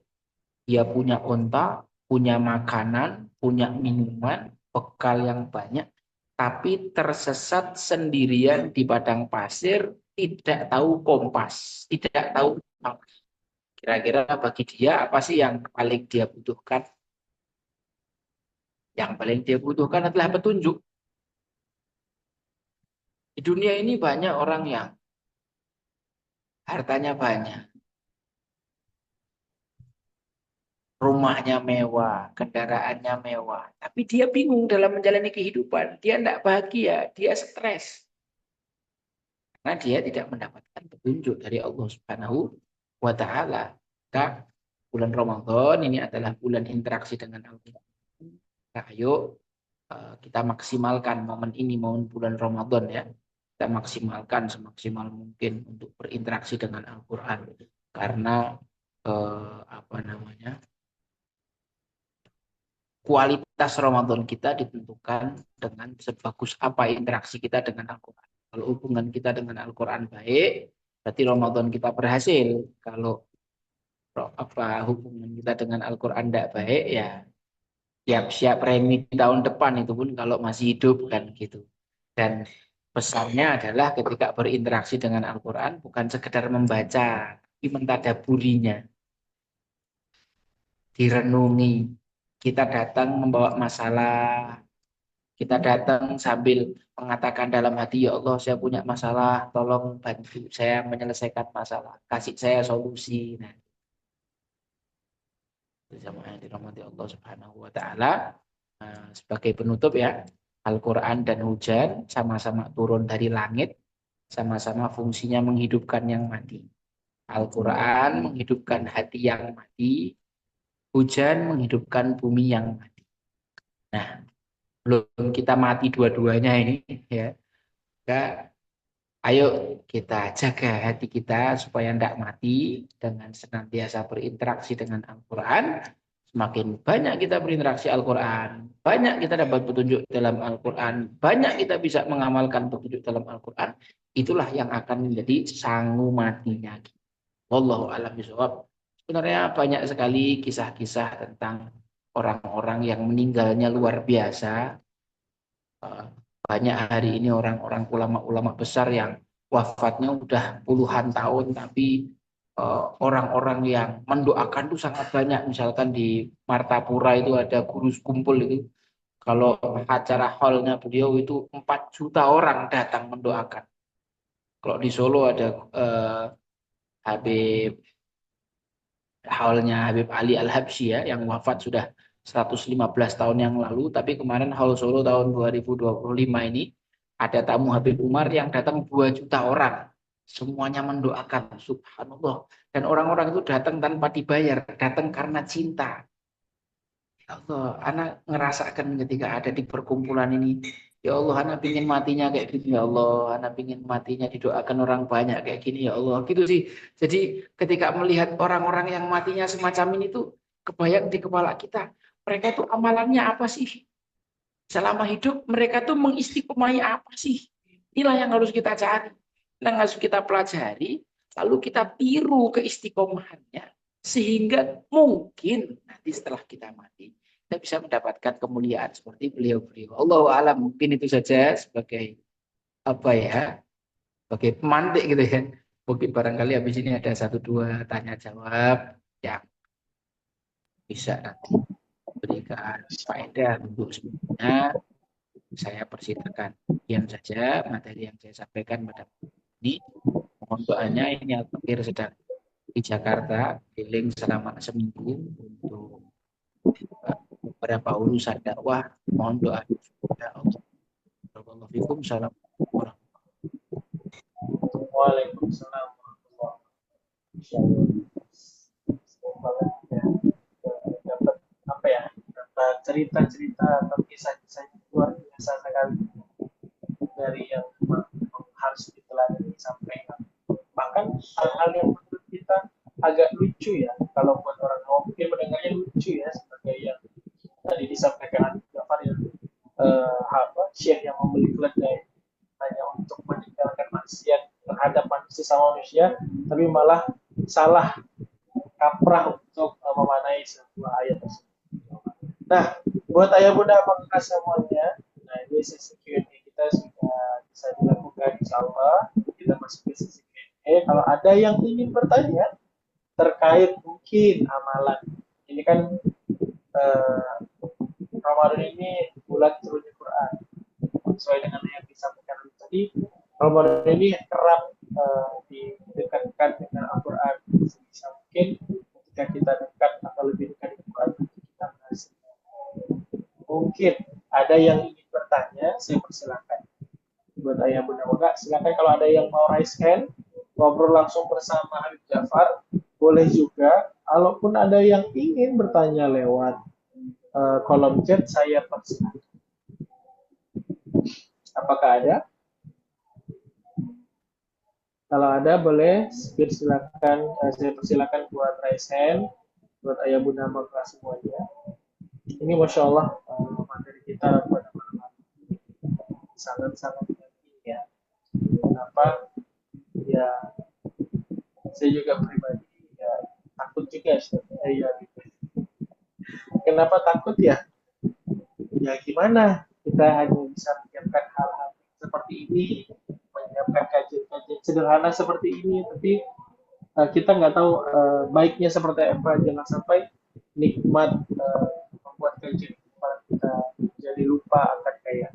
B: dia punya unta, punya makanan, punya minuman, bekal yang banyak, tapi tersesat sendirian di padang pasir, tidak tahu kompas, tidak tahu kira-kira bagi dia apa sih yang paling dia butuhkan. Yang paling dia butuhkan adalah petunjuk. Di dunia ini banyak orang yang hartanya banyak, rumahnya mewah, kendaraannya mewah, tapi dia bingung dalam menjalani kehidupan. Dia tidak bahagia, dia stres. Karena dia tidak mendapatkan petunjuk dari Allah Subhanahu wa taala. Maka bulan Ramadan ini adalah bulan interaksi dengan Al-Qur'an. Nah, ayo kita maksimalkan momen ini, momen bulan Ramadan ya. Kita maksimalkan semaksimal mungkin untuk berinteraksi dengan Al-Qur'an. Karena apa namanya? Kualitas Ramadan kita ditentukan dengan sebagus apa interaksi kita dengan Al-Quran. Kalau hubungan kita dengan Al-Quran baik, berarti Ramadan kita berhasil. Kalau apa hubungan kita dengan Al-Quran tidak baik, ya siap-siap premi tahun depan itu pun kalau masih hidup kan gitu. Dan pesannya adalah ketika berinteraksi dengan Al-Quran bukan sekedar membaca, tapi mentadaburinya, direnungi. Kita datang membawa masalah, kita datang sambil mengatakan dalam hati, ya Allah saya punya masalah, tolong bantu saya menyelesaikan masalah, kasih saya solusi. Nah, sama yang dirahmati Allah Subhanahu wa taala. Sebagai penutup ya, Al-Qur'an dan hujan sama-sama turun dari langit, sama-sama fungsinya menghidupkan yang mati. Al-Qur'an menghidupkan hati yang mati, hujan menghidupkan bumi yang mati. Nah, belum kita mati dua-duanya ini ya. Maka ayo kita jaga hati kita supaya tidak mati dengan senantiasa berinteraksi dengan Al-Quran. Semakin banyak kita berinteraksi Al-Quran, banyak kita dapat petunjuk dalam Al-Quran, banyak kita bisa mengamalkan petunjuk dalam Al-Quran. Itulah yang akan menjadi sangu matinya. Wallahu a'lam bishawab. Sebenarnya banyak sekali kisah-kisah tentang orang-orang yang meninggalnya luar biasa. Banyak hari ini orang-orang ulama-ulama besar yang wafatnya udah puluhan tahun, tapi orang-orang yang mendoakan itu sangat banyak. Misalkan di Martapura itu ada guru kumpul itu. Kalau acara hallnya beliau itu 4 juta orang datang mendoakan. Kalau di Solo ada Habib hallnya Habib Ali Al-Habsyi ya, yang wafat sudah 115 tahun yang lalu, tapi kemarin haul Solo tahun 2025 ini ada tamu Habib Umar yang datang 2 juta orang. Semuanya mendoakan, subhanallah. Dan orang-orang itu datang tanpa dibayar, datang karena cinta. Ya Allah, anak ngerasakan ketika ada di perkumpulan ini. Ya Allah, anak pingin matinya kayak gini. Ya Allah, anak pingin matinya didoakan orang banyak kayak gini. Ya Allah, gitu sih. Jadi ketika melihat orang-orang yang matinya semacam ini tuh, kebayang di kepala kita. Mereka tuh amalannya apa sih? Selama hidup mereka tuh mengistiqomai apa sih? Inilah yang harus kita cari. Yang harus kita pelajari. Lalu kita tiru keistiqomahannya. Sehingga mungkin nanti setelah kita mati, kita bisa mendapatkan kemuliaan seperti beliau-beliau. Allahu a'lam, mungkin itu saja sebagai apa ya, sebagai pemantik gitu ya. Mungkin barangkali habis ini ada satu dua tanya jawab yang bisa nanti berikan faedah untuk semuanya. Saya persilakan. Sekian saja materi yang saya sampaikan pada ini. Mohon doanya, ini Al-Fakir sedang di Jakarta, keliling selama seminggu untuk beberapa urusan dakwah. Mohon doa kepada Allah. Barakallahu fikum. Salam.
A: Waalaikumsalam warahmatullahi wabarakatuh. Banget ya. Dapat apa ya? Dapat cerita-cerita atau kisah-kisah yang luar biasa sekali dari yang memang harus diteladani sampai bahkan hal-hal yang menurut kita agak lucu ya kalau buat orang awam mungkin mendengarnya lucu ya sebagai yang tadi disampaikan Habib Jafar yang syekh yang membeli keledai hanya untuk meninggalkan maksiat terhadap manusia sama manusia tapi malah salah kaprah untuk memanai sebuah ayat tersebut. Nah, buat ayah bunda apakah semuanya, nah ini sesi Q&A kita sudah bisa dilakukan insya Allah. Kita masuk ke sesi Q&A. Kalau ada yang ingin bertanya terkait mungkin amalan, ini kan eh, Ramadan ini bulan turunnya Quran. Sesuai dengan yang disampaikan tadi, Ramadan ini kerap didekatkan dengan Al-Quran. Sebisa mungkin ketika kita dekat atau lebih dekat dengan Quran, kita berhasil. Mungkin ada yang ingin bertanya, saya persilakan. Buat ayah bunda moga, silakan kalau ada yang mau raise hand, ngobrol langsung bersama Habib Jafar, boleh juga. Kalaupun ada yang ingin bertanya lewat kolom chat, saya persilakan. Apakah ada? Kalau ada boleh silakan, saya persilakan buat raise hand, buat ayah bunda moga semuanya. Ini masya Allah materi kita pada malam sangat-sangat penting ya. Kenapa? Ya, saya juga pribadi ya takut juga ya. Kenapa takut ya? Ya gimana? Kita hanya bisa menyiapkan hal-hal seperti ini, menyiapkan kajian-kajian sederhana seperti ini, tapi kita nggak tahu baiknya seperti apa. Jangan sampai nikmat membuat kajian kita jadi lupa akan kayak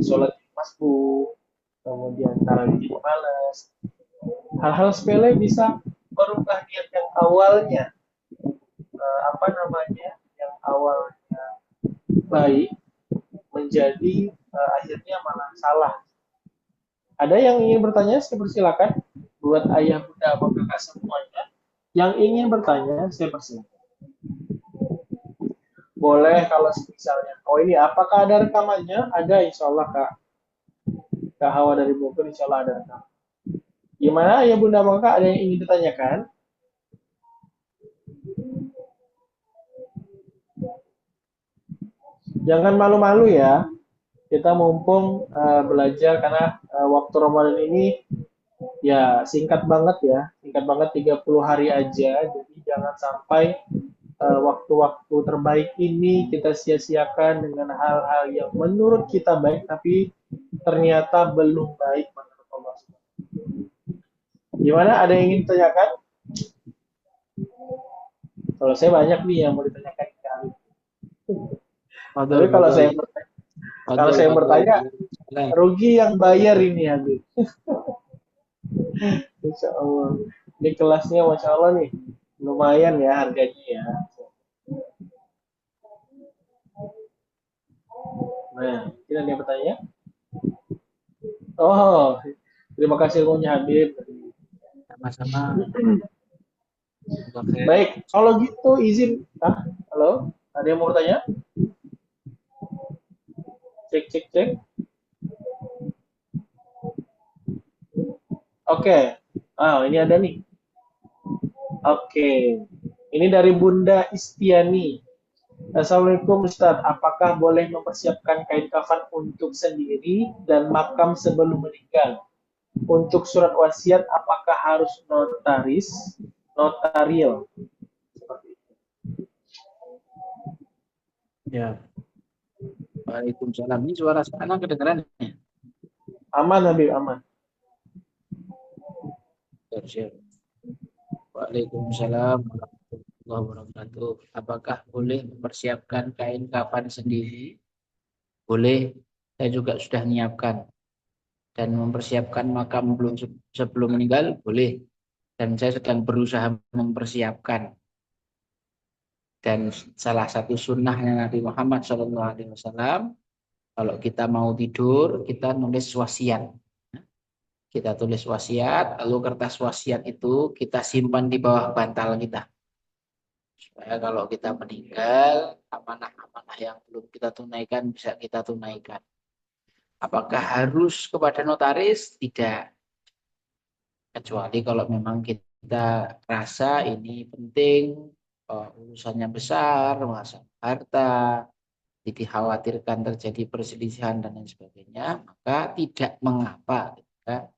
A: sholat di masbuk, kemudian tarawih di malas. Hal-hal sepele bisa merubah niat yang awalnya apa namanya yang awalnya baik menjadi akhirnya malah salah. Ada yang ingin bertanya? Saya persilakan buat ayah bunda atau kakak semuanya. Yang ingin bertanya, saya persilakan. Boleh kalau misalnya, oh ini apakah ada rekamannya? Ada, insya Allah kak. Kak Hawa dari Bogor, insya Allah ada rekaman. Gimana ayah bunda atau kakak? Ada yang ingin ditanyakan? Jangan malu-malu ya. Kita mumpung belajar karena waktu Ramadan ini ya singkat banget ya, singkat banget 30 hari aja. Jadi jangan sampai waktu-waktu terbaik ini kita sia-siakan dengan hal-hal yang menurut kita baik tapi ternyata belum baik menurut Allah. Gimana? Ada yang ingin ditanyakan? Kalau saya banyak nih yang mau ditanyakan. Tapi
B: Fadol, fadol,
A: kalau
B: fadol,
A: saya
B: fadol.
A: bertanya rugi yang bayar ini Habib. Insya Allah. Ini kelasnya Masya Allah nih. Lumayan ya harganya ya. Nah, kita ada yang bertanya? Oh, terima kasih ilmunya Habib.
B: Sama-sama.
A: Baik, kalau gitu izin. Halo, ada yang mau bertanya? Cek, cek, cek. Oke. Ini ada nih. Oke. Ini dari Bunda Istiani. Assalamualaikum Ustadz, apakah boleh mempersiapkan kain kafan untuk sendiri dan makam sebelum meninggal? Untuk surat wasiat, apakah harus notarial?
B: Ya. Waalaikumsalam. Ini suara sana kedengeran ya?
A: Aman Habib, aman.
B: Siap. Waalaikumsalam warahmatullahi wabarakatuh. Apakah boleh mempersiapkan kain kafan sendiri? Boleh. Saya juga sudah menyiapkan dan mempersiapkan makam sebelum meninggal boleh. Dan saya sedang berusaha mempersiapkan. Dan salah satu sunnahnya Nabi Muhammad SAW, kalau kita mau tidur, kita nulis wasiat. Kita tulis wasiat, lalu kertas wasiat itu kita simpan di bawah bantal kita. Supaya kalau kita meninggal, amanah-amanah yang belum kita tunaikan bisa kita tunaikan. Apakah harus kepada notaris? Tidak. Kecuali kalau memang kita rasa ini penting, urusannya besar, masalah harta, jadi dikhawatirkan terjadi perselisihan dan lain sebagainya, maka tidak mengapa ketika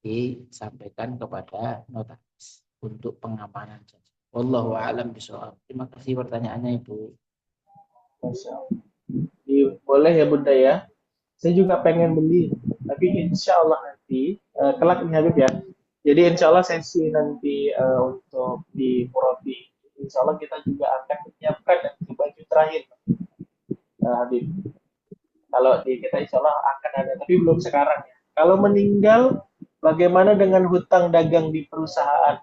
B: disampaikan kepada notaris untuk pengamanan saja. Wallahu a'lam bishawab. Terima kasih pertanyaannya Ibu.
A: Masya Allah. Boleh ya Bunda ya. Saya juga pengen beli, tapi insya Allah nanti kelak nih Habib ya. Jadi insya Allah sesi nanti untuk di Murabi, insya Allah kita juga akan menyiapkan nanti baju terakhir Habib. Kalau di kita insya Allah akan ada, tapi belum sekarang ya. Kalau meninggal, bagaimana dengan hutang dagang di perusahaan?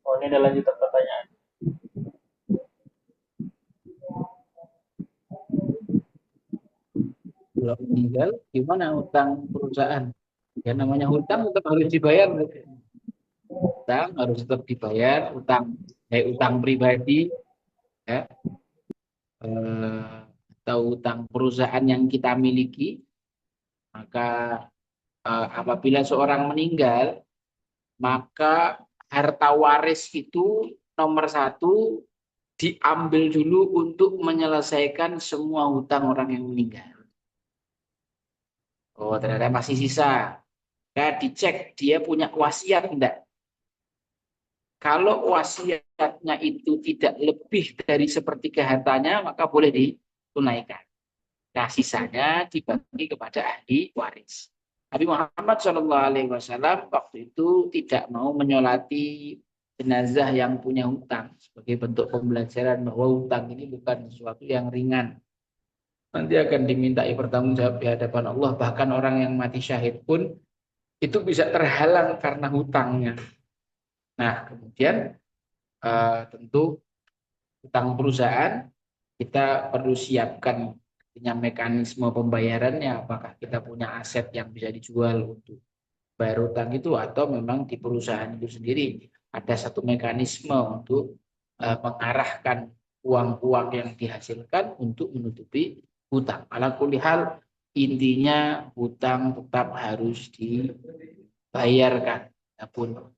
A: Oh ini ada lanjutan pertanyaan.
B: Kalau meninggal, gimana utang perusahaan? Ya namanya hutang tetap harus dibayar. Utang harus tetap dibayar. Utang pribadi, ya, atau utang perusahaan yang kita miliki. Maka apabila seorang meninggal, maka harta waris itu nomor satu diambil dulu untuk menyelesaikan semua hutang orang yang meninggal. Oh, ternyata masih sisa. Nah, dicek dia punya wasiat enggak. Kalau wasiatnya itu tidak lebih dari sepertiga hartanya, maka boleh ditunaikan. Nah, sisanya dibagi kepada ahli waris. Nabi Muhammad SAW waktu itu tidak mau menyolati jenazah yang punya hutang sebagai bentuk pembelajaran bahwa hutang ini bukan sesuatu yang ringan. Nanti akan dimintai pertanggungjawab di hadapan Allah. Bahkan orang yang mati syahid pun itu bisa terhalang karena hutangnya. Nah, kemudian tentu hutang perusahaan kita perlu siapkan mekanisme pembayarannya. Apakah kita punya aset yang bisa dijual untuk bayar hutang itu atau memang di perusahaan itu sendiri ada satu mekanisme untuk mengarahkan uang-uang yang dihasilkan untuk menutupi hutang. Ala kulli hal intinya hutang tetap harus dibayarkan. Adapun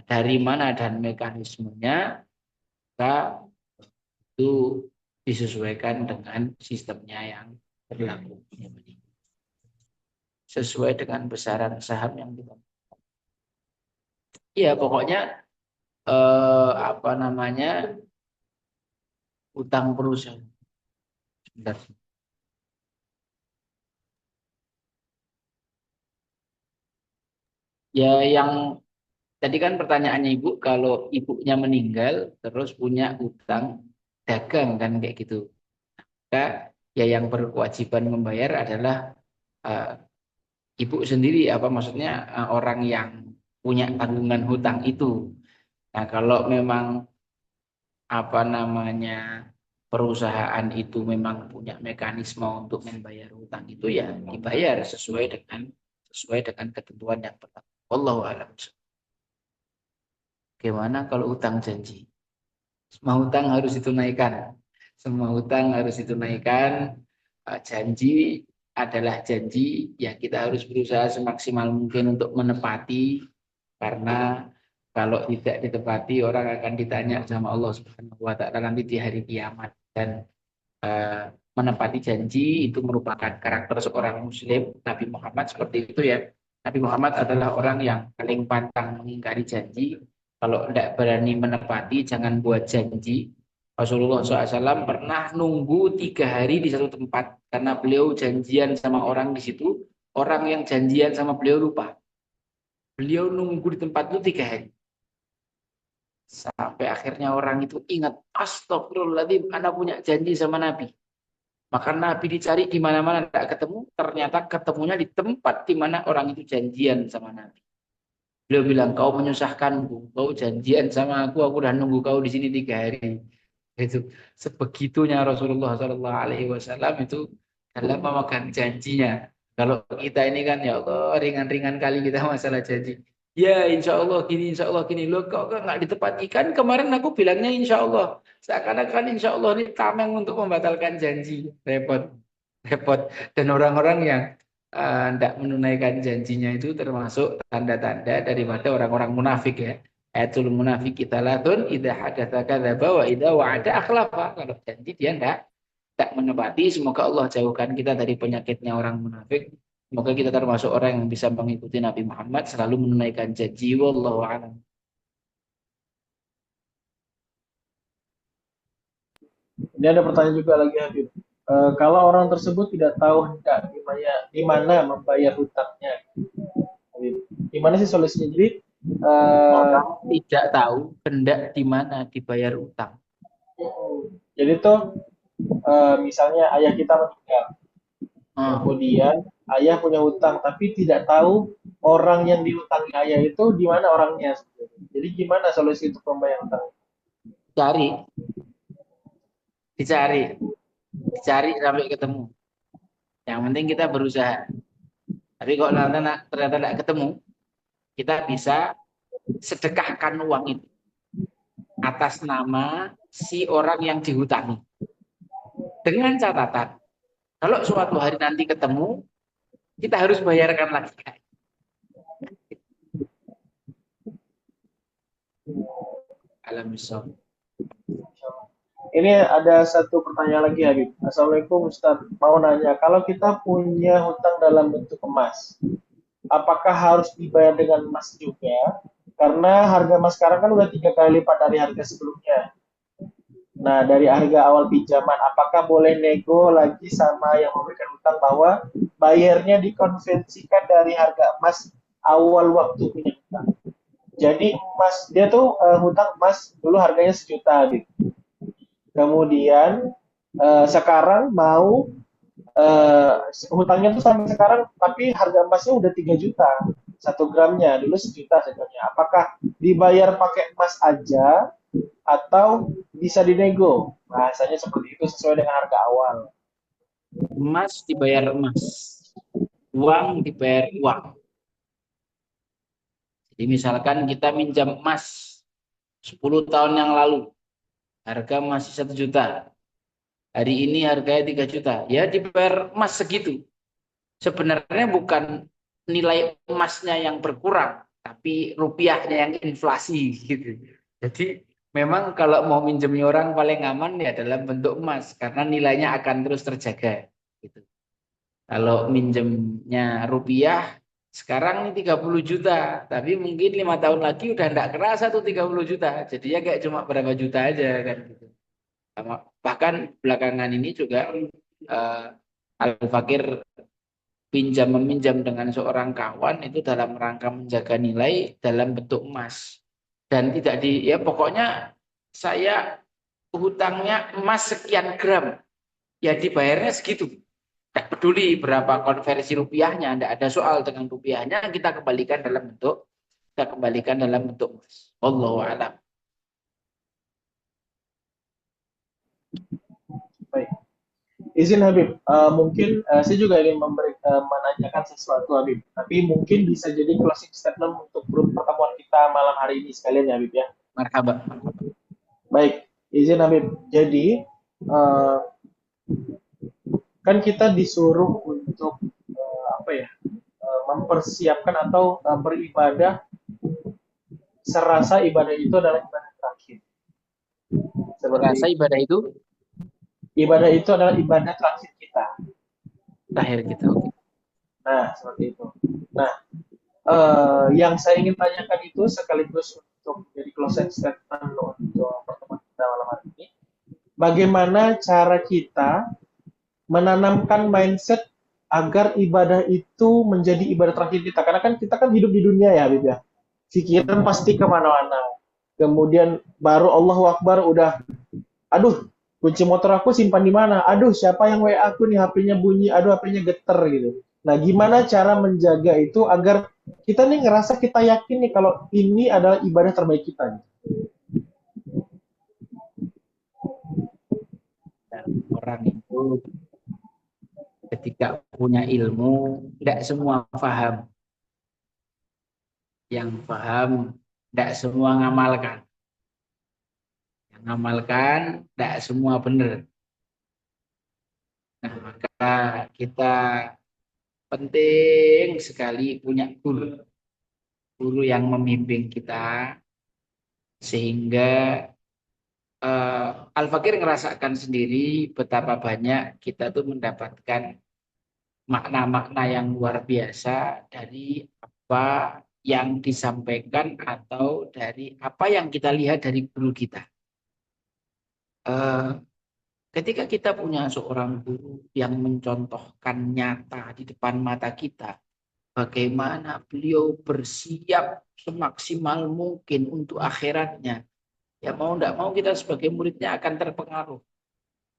B: dari mana dan mekanismenya maka itu disesuaikan dengan sistemnya yang berlaku. Sesuai dengan besaran saham yang kita. Iya, pokoknya apa namanya utang perusahaan. Sebentar. Ya, yang tadi kan pertanyaannya Ibu, kalau ibunya meninggal terus punya utang dagang kan kayak gitu. Maka ya yang berkewajiban membayar adalah uh, ibu sendiri, apa maksudnya orang yang punya tanggungan hutang itu. Nah, kalau memang apa namanya perusahaan itu memang punya mekanisme untuk membayar hutang itu ya dibayar sesuai dengan ketentuan yang berlaku. Wallahu a'lam. Gimana kalau utang janji? Semua hutang harus ditunaikan. Semua hutang harus ditunaikan. Janji adalah janji. Ya kita harus berusaha semaksimal mungkin untuk menepati. Karena kalau tidak ditepati orang akan ditanya sama Allah Subhanahu wa taala nanti di hari kiamat. Dan eh, menepati janji itu merupakan karakter seorang muslim. Nabi Muhammad seperti itu ya. Nabi Muhammad adalah orang yang paling pantang mengingkari janji. Kalau tidak berani menepati, jangan buat janji. Rasulullah SAW pernah nunggu 3 hari di satu tempat karena beliau janjian sama orang di situ. orang yang janjian sama beliau lupa. Beliau nunggu di tempat itu 3 hari. Sampai akhirnya orang itu ingat, astagfirullahaladzim, Anda punya janji sama Nabi. Maka Nabi dicari di mana-mana tidak ketemu, ternyata ketemunya di tempat di mana orang itu janjian sama Nabi. Beliau bilang, kau menyusahkanku, kau janjian sama aku udah nunggu kau di sini 3 hari. Itu sebegitunya Rasulullah Shallallahu Alaihi Wasallam itu dalam memegang janjinya. Kalau kita ini kan ya Allah ringan-ringan kali kita masalah janji. Ya insya Allah gini loh kok nggak ditepati kan kemarin aku bilangnya insya Allah seakan-akan insya Allah ini tameng untuk membatalkan janji repot repot dan orang-orang yang tidak menunaikan janjinya itu termasuk tanda-tanda daripada orang-orang munafik ya. Ayatul munafik kita latun idza hadatsa kadzaba wa idza wa'ada akhlafa. Kalau janji dia tidak menepati. Semoga Allah jauhkan kita dari penyakitnya orang munafik. Semoga kita termasuk orang yang bisa mengikuti Nabi Muhammad selalu menunaikan janji. Wallahu a'lam.
A: Ini ada pertanyaan juga lagi Habib. Kalau orang tersebut tidak tahu hendak di mana membayar hutangnya, Habib. Gimana sih solusinya? Jadi, eh,
B: Orang tidak tahu hendak di mana dibayar utang.
A: jadi tuh misalnya ayah kita meninggal,
B: Hmm.
A: kemudian ayah punya hutang, tapi tidak tahu orang yang dihutangi ayah itu di mana orangnya. Jadi gimana solusi untuk membayar hutang?
B: Cari, dicari, dicari sampai ketemu. Yang penting kita berusaha. Tapi kalau ternyata tidak ketemu, kita bisa sedekahkan uang itu atas nama si orang yang dihutangi. Dengan catatan, kalau suatu hari nanti ketemu, kita harus bayarkan lagi. Alhamdulillah.
A: Ini ada satu pertanyaan lagi Habib. Assalamualaikum Ustaz. Mau nanya, kalau kita punya hutang dalam bentuk emas, apakah harus dibayar dengan emas juga? Karena harga emas sekarang kan udah 3 kali lipat dari harga sebelumnya. Nah, dari harga awal pinjaman, apakah boleh nego lagi sama yang memberikan hutang bahwa bayarnya dikonversikan dari harga emas awal waktu punya hutang. Jadi emas dia tuh hutang emas dulu harganya 1 juta gitu. Kemudian sekarang mau hutangnya tuh sampai sekarang tapi harga emasnya udah 3 juta 1 gramnya, dulu 1 juta sebenarnya. Apakah dibayar pakai emas aja atau bisa dinego? Bahasanya seperti itu sesuai dengan harga awal.
B: Emas dibayar emas, uang dibayar uang. Jadi misalkan kita minjam emas 10 tahun yang lalu, harga masih 1 juta. Hari ini harganya 3 juta. Ya dibayar emas segitu. Sebenarnya bukan nilai emasnya yang berkurang, tapi rupiahnya yang inflasi gitu. Jadi memang kalau mau minjemnya orang paling aman ya dalam bentuk emas karena nilainya akan terus terjaga gitu. Kalau minjemnya rupiah sekarang ini 30 juta, tapi mungkin 5 tahun lagi udah enggak kerasa tuh 30 juta. Jadinya kayak cuma berapa juta aja kan gitu. Bahkan belakangan ini juga Al-Fakir pinjam meminjam dengan seorang kawan itu dalam rangka menjaga nilai dalam bentuk emas dan tidak ya pokoknya saya hutangnya emas sekian gram ya dibayarnya segitu tidak peduli berapa konversi rupiahnya tidak ada soal dengan rupiahnya kita kembalikan dalam bentuk emas. Wallahu a'lam.
A: Baik. Izin Habib, mungkin saya juga ingin menanyakan sesuatu Habib, tapi mungkin bisa jadi closing statement untuk pertemuan kita malam hari ini sekalian ya Habib ya.
B: Marhaba.
A: Baik, izin Habib. Jadi uh, kan kita disuruh untuk apa ya, mempersiapkan atau beribadah serasa ibadah itu adalah ibadah terakhir.
B: Rasa
A: Seperti
B: ibadah itu
A: ibadah itu adalah ibadah terakhir kita.
B: terakhir kita. Oke.
A: Nah, seperti itu. Nah, yang saya ingin tanyakan itu sekaligus untuk jadi closing statement untuk pertemuan kita malam hari ini. Bagaimana cara kita menanamkan mindset agar ibadah itu menjadi ibadah terakhir kita. Karena kan kita kan hidup di dunia ya Habib ya. Pikiran pasti kemana-mana. Kemudian baru Allahu Akbar udah, aduh kunci motor aku simpan di mana? Aduh siapa yang WA aku nih HP-nya bunyi, aduh HP-nya geter gitu. Nah gimana cara menjaga itu agar kita nih ngerasa kita yakin nih kalau ini adalah ibadah terbaik kita nih.
B: Dan orang itu ketika punya ilmu, tidak semua paham. Yang paham, tidak semua ngamalkan. Yang ngamalkan, tidak semua benar. Nah, maka kita penting sekali punya guru. Guru yang membimbing kita, sehingga Al-Fakir ngerasakan sendiri betapa banyak kita tuh mendapatkan makna-makna yang luar biasa dari apa yang disampaikan atau dari apa yang kita lihat dari guru kita. Eh, Ketika kita punya seorang guru yang mencontohkan nyata di depan mata kita, bagaimana beliau bersiap semaksimal mungkin untuk akhiratnya. Ya mau tidak mau kita sebagai muridnya akan terpengaruh.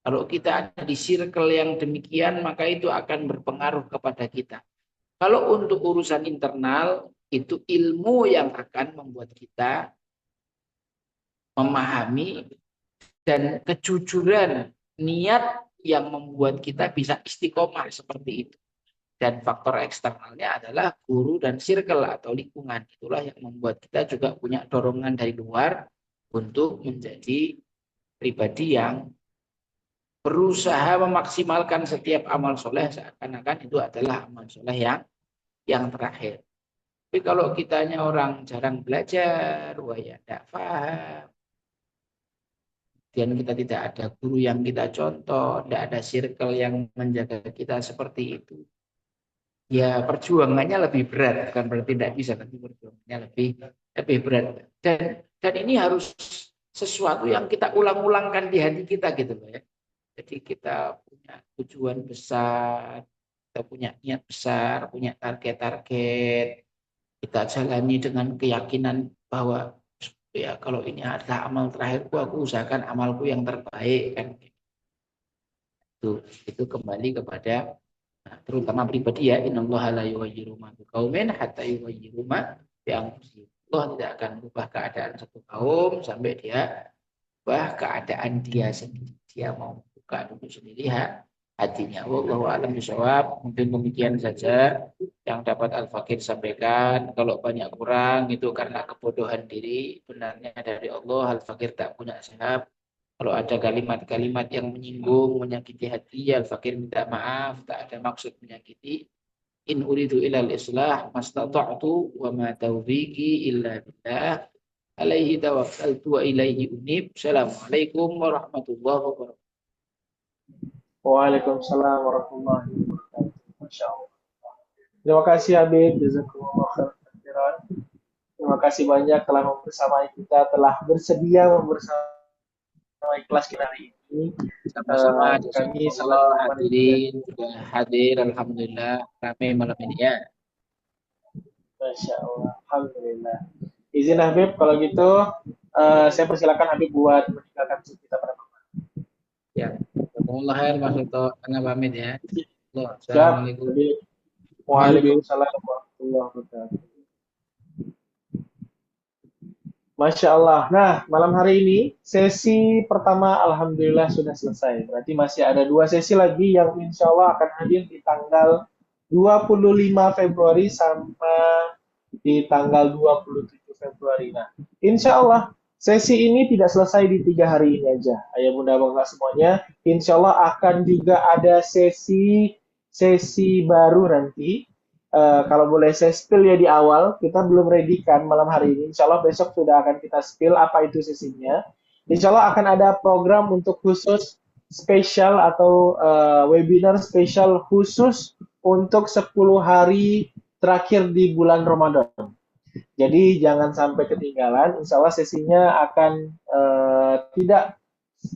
B: Kalau kita ada di circle yang demikian, maka itu akan berpengaruh kepada kita. Kalau untuk urusan internal, itu ilmu yang akan membuat kita memahami, dan kejujuran niat yang membuat kita bisa istiqomah seperti itu. Dan faktor eksternalnya adalah guru dan circle atau lingkungan. Itulah yang membuat kita juga punya dorongan dari luar untuk menjadi pribadi yang berusaha memaksimalkan setiap amal soleh seakan-akan itu adalah amal soleh yang terakhir. Tapi kalau kitanya orang jarang belajar, wah ya tidak paham, dan kita tidak ada guru yang kita contoh, tidak ada circle yang menjaga kita seperti itu, ya perjuangannya lebih berat. Bukan berarti tidak bisa, tapi perjuangannya lebih berat. Dan ini harus sesuatu yang kita ulang-ulangkan di hati kita gitu loh ya. Jadi kita punya tujuan besar, kita punya niat besar, punya target-target, kita jalani dengan keyakinan bahwa ya kalau ini adalah amal terakhirku, aku usahakan amalku yang terbaik kan. Itu kembali kepada terutama pribadi ya, innallaha la yughayyiru ma biqaumin hatta yughayyiru ma bi anfusihim. Allah tidak akan merubah keadaan satu kaum sampai dia ubah keadaan dia sendiri. Dia mau buka dulu sendiri hatinya. Wallahu a'lam bishawab. Mungkin demikian saja yang dapat Al-Fakir sampaikan. Kalau banyak kurang itu karena kebodohan diri, benarnya dari Allah. Al-Fakir tak punya sebab. Kalau ada kalimat-kalimat yang menyinggung, menyakiti hati, Al-Fakir minta maaf, tak ada maksud menyakiti. In uridu ilal islah mastata'tu wa ma taufiqi illa billah. Alaihi tawakkaltu wa ilaihi unib. Assalamualaikum warahmatullahi wabarakatuh.
A: Waalaikumsalam warahmatullahi wabarakatuh. Masya Allah. Terima kasih Habib, jazakumullah khairan. Terima kasih banyak telah membersamai kita, telah bersedia membersamai kelas kita hari ini.
B: Sama-sama,
A: Kami sangat
B: jazakallah
A: berterima
B: hadirin sudah hadir, alhamdulillah ramai malam ini ya.
A: Masya Allah, Alhamdulillah. Izin Habib, kalau gitu saya persilakan Habib buat meninggalkan kita pada malam.
B: Ya, jazakallah khair Mas Uto, Anda pamit ya.
A: Siap,
B: Assalamualaikum.
A: Habib. Waalaikumsalam warahmatullahi wabarakatuh. Masya Allah. Nah, malam hari ini sesi pertama Alhamdulillah sudah selesai. Berarti masih ada 2 sesi lagi yang insya Allah akan hadir di tanggal 25 Februari sama di tanggal 27 Februari. Nah, insya Allah sesi ini tidak selesai di 3 hari ini aja. Ayah bunda bangga semuanya. Insya Allah akan juga ada sesi baru nanti. Kalau boleh saya spill ya di awal, kita belum ready kan malam hari ini. Insya Allah besok sudah akan kita spill apa itu sesinya. Insya Allah akan ada program untuk khusus spesial atau webinar spesial khusus untuk 10 hari terakhir di bulan Ramadan. Jadi jangan sampai ketinggalan. Insya Allah sesinya akan tidak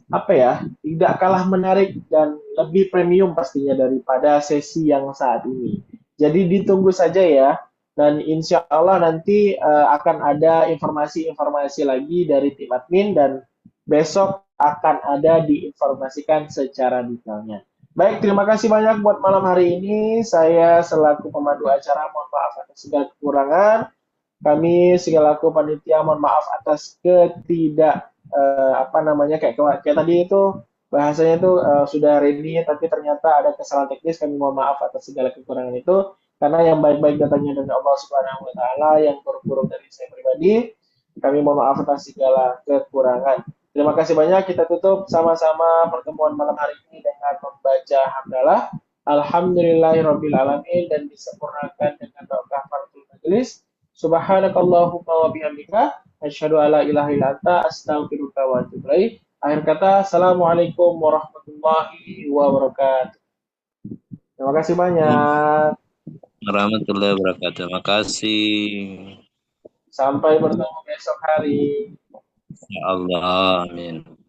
A: apa ya, tidak kalah menarik dan lebih premium pastinya daripada sesi yang saat ini. Jadi ditunggu saja ya. Dan insya Allah nanti akan ada informasi-informasi lagi dari tim admin dan besok akan ada diinformasikan secara detailnya. Baik, terima kasih banyak buat malam hari ini. Saya selaku pemandu acara mohon maaf atas segala kekurangan. Kami segalaku panitia mohon maaf atas ketidak apa namanya kayak tadi itu bahasanya itu sudah ready tapi ternyata ada kesalahan teknis. Kami mohon maaf atas segala kekurangan itu karena yang baik-baik datangnya dari Allah Subhanahu wa taala, yang buruk-buruk dari saya pribadi. Kami mohon maaf atas segala kekurangan. Terima kasih banyak. Kita tutup sama-sama pertemuan malam hari ini dengan membaca hamdalah. Alhamdulillahirabbil alamin dan disempurnakan dengan doa kafaratul majelis. Subhanakallahumma wa bihamdika asyhadu alla ilaha illa anta astaghfiruka wa atubu ilaik. Akhir kata, Assalamualaikum warahmatullahi wabarakatuh. Terima kasih banyak.
C: Warahmatullahi wabarakatuh. Terima kasih.
A: Sampai bertemu besok hari.
C: Ya Allah, amin.